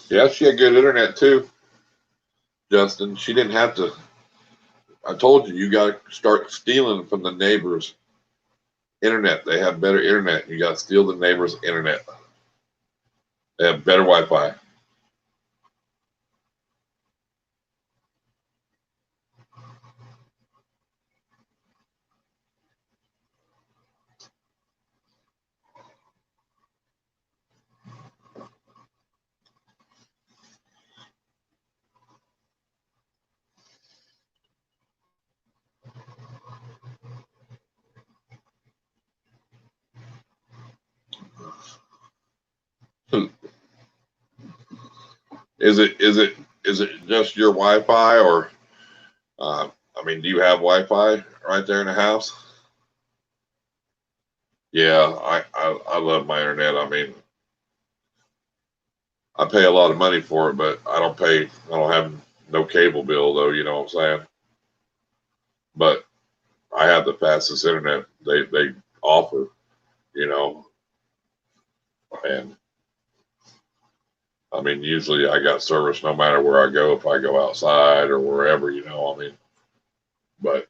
Yeah, she had good internet too, Justin. She didn't have to. I told you, you got to start stealing from the neighbors' internet. They have better internet. You got to steal the neighbors' internet. They have better Wi-Fi. Is it just your Wi-Fi, or I mean, do you have Wi-Fi right there in the house? Yeah, I love my internet. I mean, I pay a lot of money for it, but I don't have no cable bill though. You know what I'm saying? But I have the fastest internet they offer. You know, and I mean, usually I got service no matter where I go. If I go outside or wherever, you know, I mean, but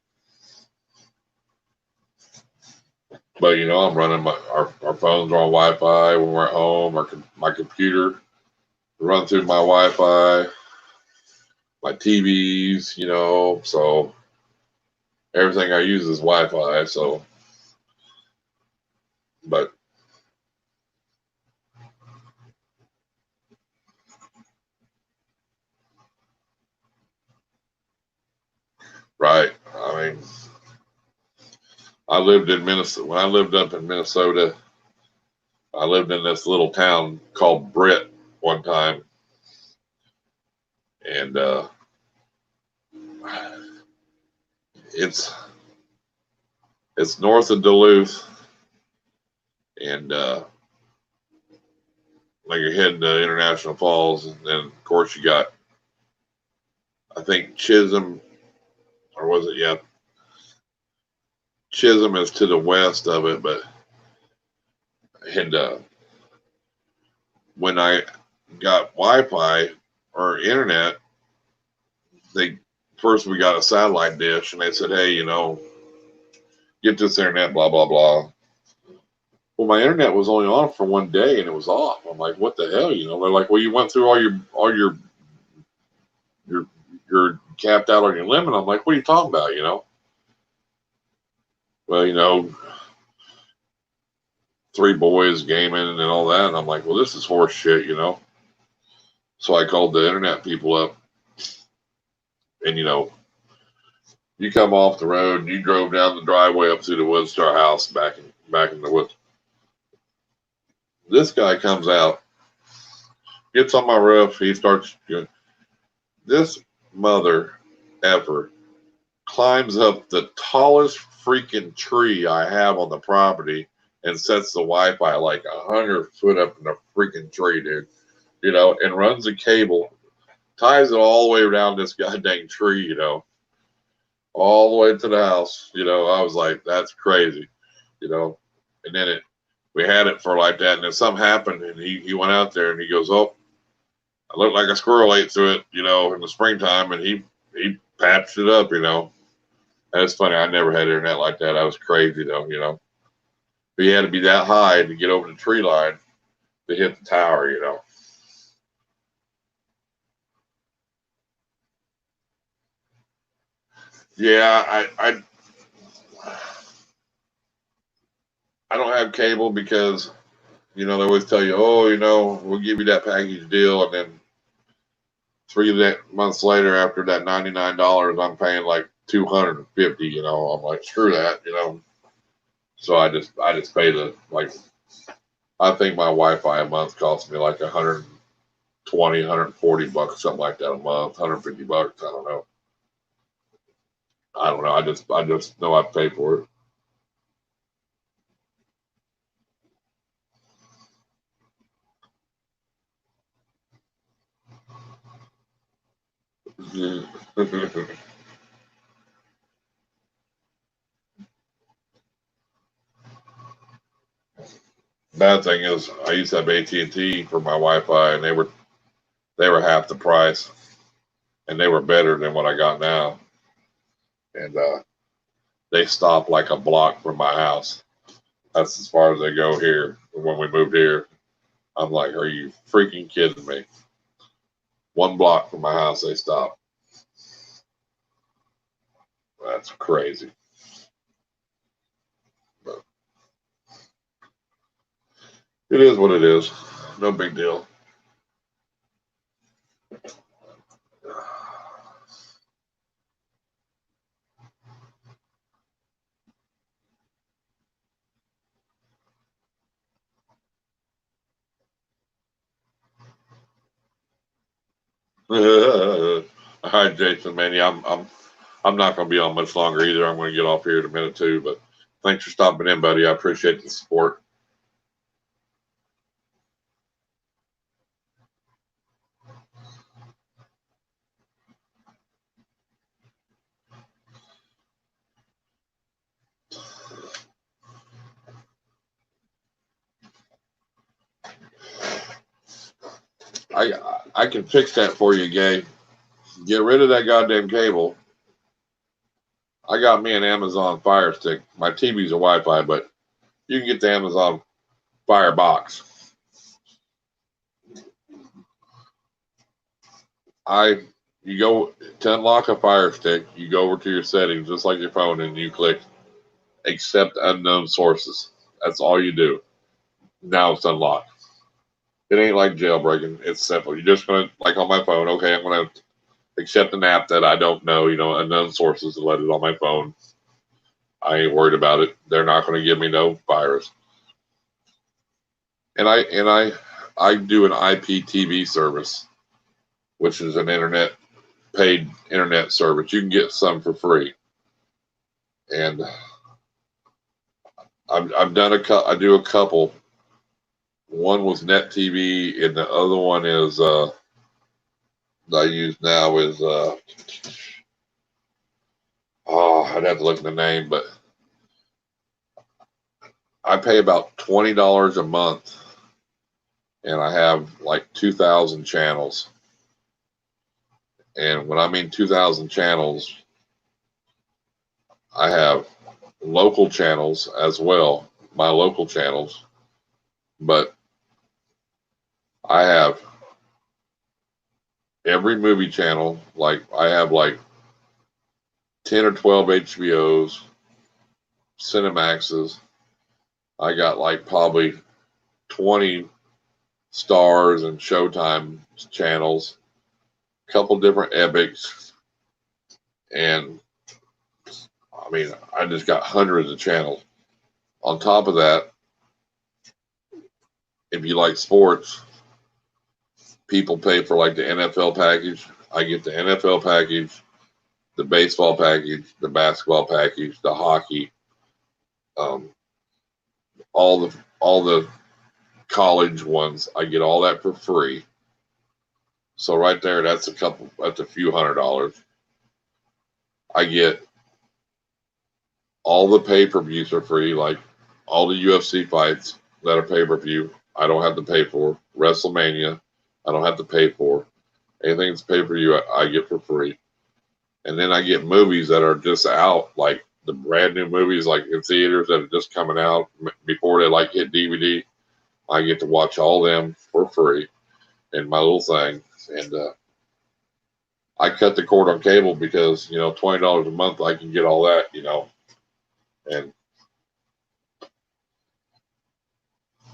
you know, I'm running our phones are on Wi-Fi when we're at home. My computer run through my Wi-Fi, my TVs, you know, so everything I use is Wi-Fi. So, but right, I mean, I lived in Minnesota. When I lived up in Minnesota, I lived in this little town called Britt one time, and it's it's north of Duluth, and like you're heading to International Falls, and then of course you got, I think Chisholm, or was it, yeah, Chisholm is to the west of it, but and when I got Wi-Fi or internet, they first we got a satellite dish, and they said, hey, you know, get this internet, blah blah blah. Well, my internet was only on for one day, and it was off. I'm like, what the hell, you know? They're like, well, you went through your you're capped out on your limit. I'm like, what are you talking about, you know? Well, you know, three boys gaming and all that. And I'm like, well, this is horse shit, you know? So I called the internet people up, and, you know, you come off the road and you drove down the driveway up through the woods to our house back in the woods. This guy comes out, gets on my roof. He starts, you know, this mother ever climbs up the tallest freaking tree I have on the property and sets the Wi-Fi like 100 foot up in the freaking tree, dude. You know, and runs a cable, ties it all the way around this goddamn tree, you know, all the way to the house. You know, I was like, that's crazy, you know. And then we had it for like that, and then something happened, and he went out there and he goes, oh, I looked like a squirrel ate through it, you know, in the springtime, and he patched it up, you know. That's funny. I never had internet like that. I was crazy though, you know. But you had to be that high to get over the tree line to hit the tower, you know. Yeah, I don't have cable because, you know, they always tell you, oh, you know, we'll give you that package deal, and then 3 months later, after that $99, I'm paying like 250. You know, I'm like, screw that, you know. So I just pay the, like, I think my Wi-Fi a month costs me like 120, $140, something like that a month, $150. I don't know. I just know I pay for it. Bad thing is, I used to have AT&T for my Wi-Fi, and they were half the price, and they were better than what I got now. And they stopped like a block from my house. That's as far as they go here when we moved here. I'm like, are you freaking kidding me? 1 block from my house, they stop. That's crazy. But it is what it is. No big deal. All right, Jason, man. Yeah, I'm not going to be on much longer either. I'm going to get off here in a minute too. But thanks for stopping in, buddy. I appreciate the support. I can fix that for you, Gay. Get rid of that goddamn cable. I got me an Amazon Fire Stick. My TV's a Wi-Fi, but you can get the Amazon Fire Box. You go to unlock a Fire Stick, you go over to your settings, just like your phone, and you click accept unknown sources. That's all you do. Now it's unlocked. It ain't like jailbreaking. It's simple. You're just gonna, like on my phone, okay, I'm gonna accept an app that I don't know, unknown sources, and let it on my phone. I ain't worried about it. They're not gonna give me no virus. And I do an IPTV service, which is an paid internet service. You can get some for free. And I've done I do a couple. One was Net TV, and the other one is that I use now is I'd have to look at the name, but I pay about $20 a month, and I have like 2,000 channels. And when I mean 2,000 channels, I have local channels as well, my local channels, but I have every movie channel. Like I have like 10 or 12 HBOs, Cinemaxes. I got like probably 20 Stars and Showtime channels, a couple different Epics, and I mean, I just got hundreds of channels. On top of that, if you like sports, people pay for like the NFL package. I get the NFL package, the baseball package, the basketball package, the hockey, all the college ones. I get all that for free. So right there, that's a few $100. I get all the pay-per-views for free, like all the UFC fights that are pay-per-view, I don't have to pay for. WrestleMania, I don't have to pay for. Anything that's pay-per-view, I get for free. And then I get movies that are just out, like the brand new movies, like in theaters that are just coming out before they like hit DVD. I get to watch all them for free in my little thing. And I cut the cord on cable because, $20 a month, I can get all that, and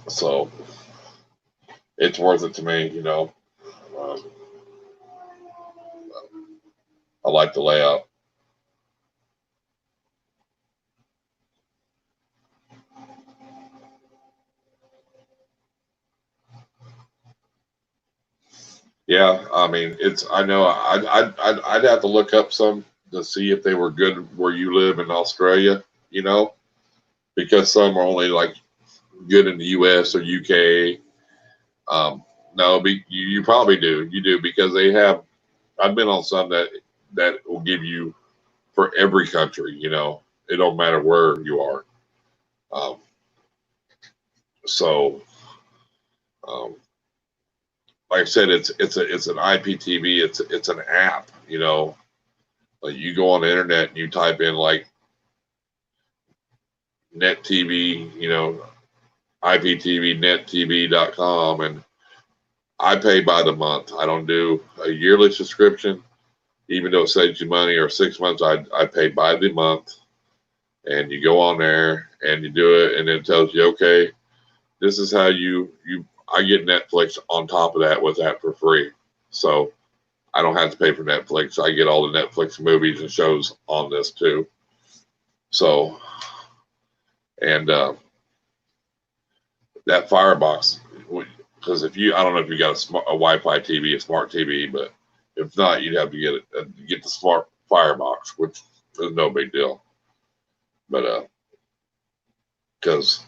so it's worth it to me, I like the layout. Yeah, I mean, I know I'd have to look up some to see if they were good where you live in Australia, because some are only like good in the US or UK. No, you probably do. You do, because they have, I've been on some that will give you for every country, it don't matter where you are. Um, so, um, like I said, it's an IPTV. It's an app. Like you go on the internet and you type in like Net TV, IPTV, nettv.com, and I pay by the month. I don't do a yearly subscription, even though it saves you money, or 6 months. I pay by the month, and you go on there and you do it, and it tells you, okay, this is how I get Netflix on top of that with that for free. So I don't have to pay for Netflix. I get all the Netflix movies and shows on this too. So, and that Firebox, because I don't know if you got a Wi-Fi TV, a smart TV, but if not, you'd have to get the smart Firebox, which is no big deal. But because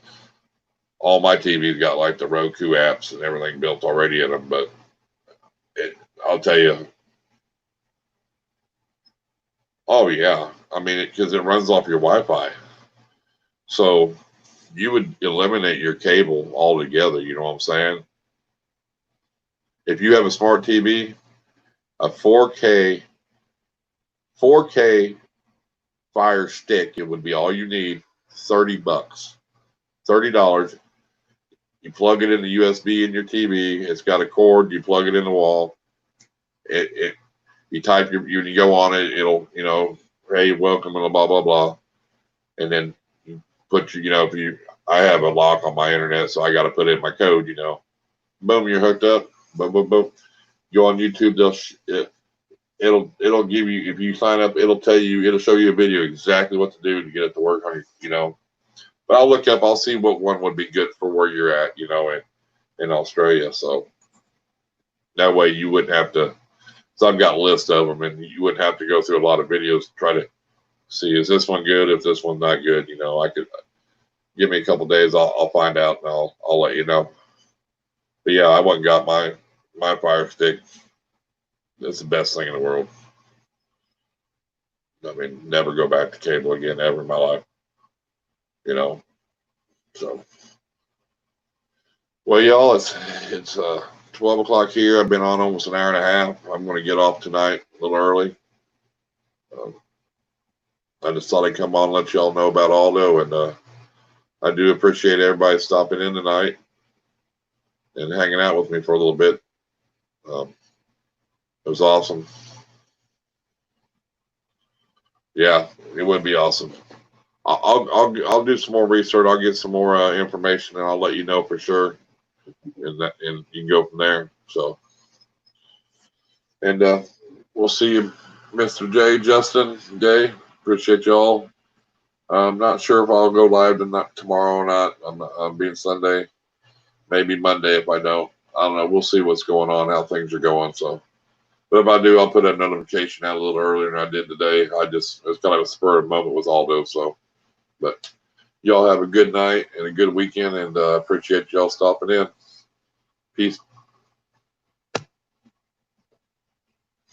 all my TVs got like the Roku apps and everything built already in them, but I'll tell you, oh yeah, I mean, because it runs off your Wi-Fi, so you would eliminate your cable altogether. You know what I'm saying? If you have a smart TV, a 4K Fire Stick, it would be all you need. $30, $30. You plug it in the USB in your TV. It's got a cord. You plug it in the wall. You type you go on it. It'll, hey, welcome and blah blah blah, and then you put I have a lock on my internet, so I got to put in my code. Boom, you're hooked up. Boom, boom, boom. Go on YouTube. It'll give you, if you sign up, it'll show you a video exactly what to do to get it to work on your. But I'll look up. I'll see what one would be good for where you're at. In Australia. So that way you wouldn't have to. So I've got a list of them, and you wouldn't have to go through a lot of videos to try to see, is this one good? If this one's not good, I could give me a couple days. I'll find out, and I'll let you know. But yeah, I went and got my Fire Stick. It's the best thing in the world. I mean, never go back to cable again ever in my life. So. Well, y'all, it's 12 o'clock here. I've been on almost an hour and a half. I'm going to get off tonight a little early. I just thought I'd come on and let y'all know about Aldo, and I do appreciate everybody stopping in tonight and hanging out with me for a little bit. It was awesome. Yeah, it would be awesome. I'll do some more research. I'll get some more information, and I'll let you know for sure. And you can go from there. So, and we'll see you, Mr. J, Justin, Day. Appreciate y'all. I'm not sure if I'll go live tomorrow or not. I'm being Sunday, maybe Monday if I don't. I don't know. We'll see what's going on, how things are going. So, but if I do, I'll put a notification out a little earlier than I did today. It was kind of a spur of the moment with Aldo. So, but y'all have a good night and a good weekend, and appreciate y'all stopping in. Peace.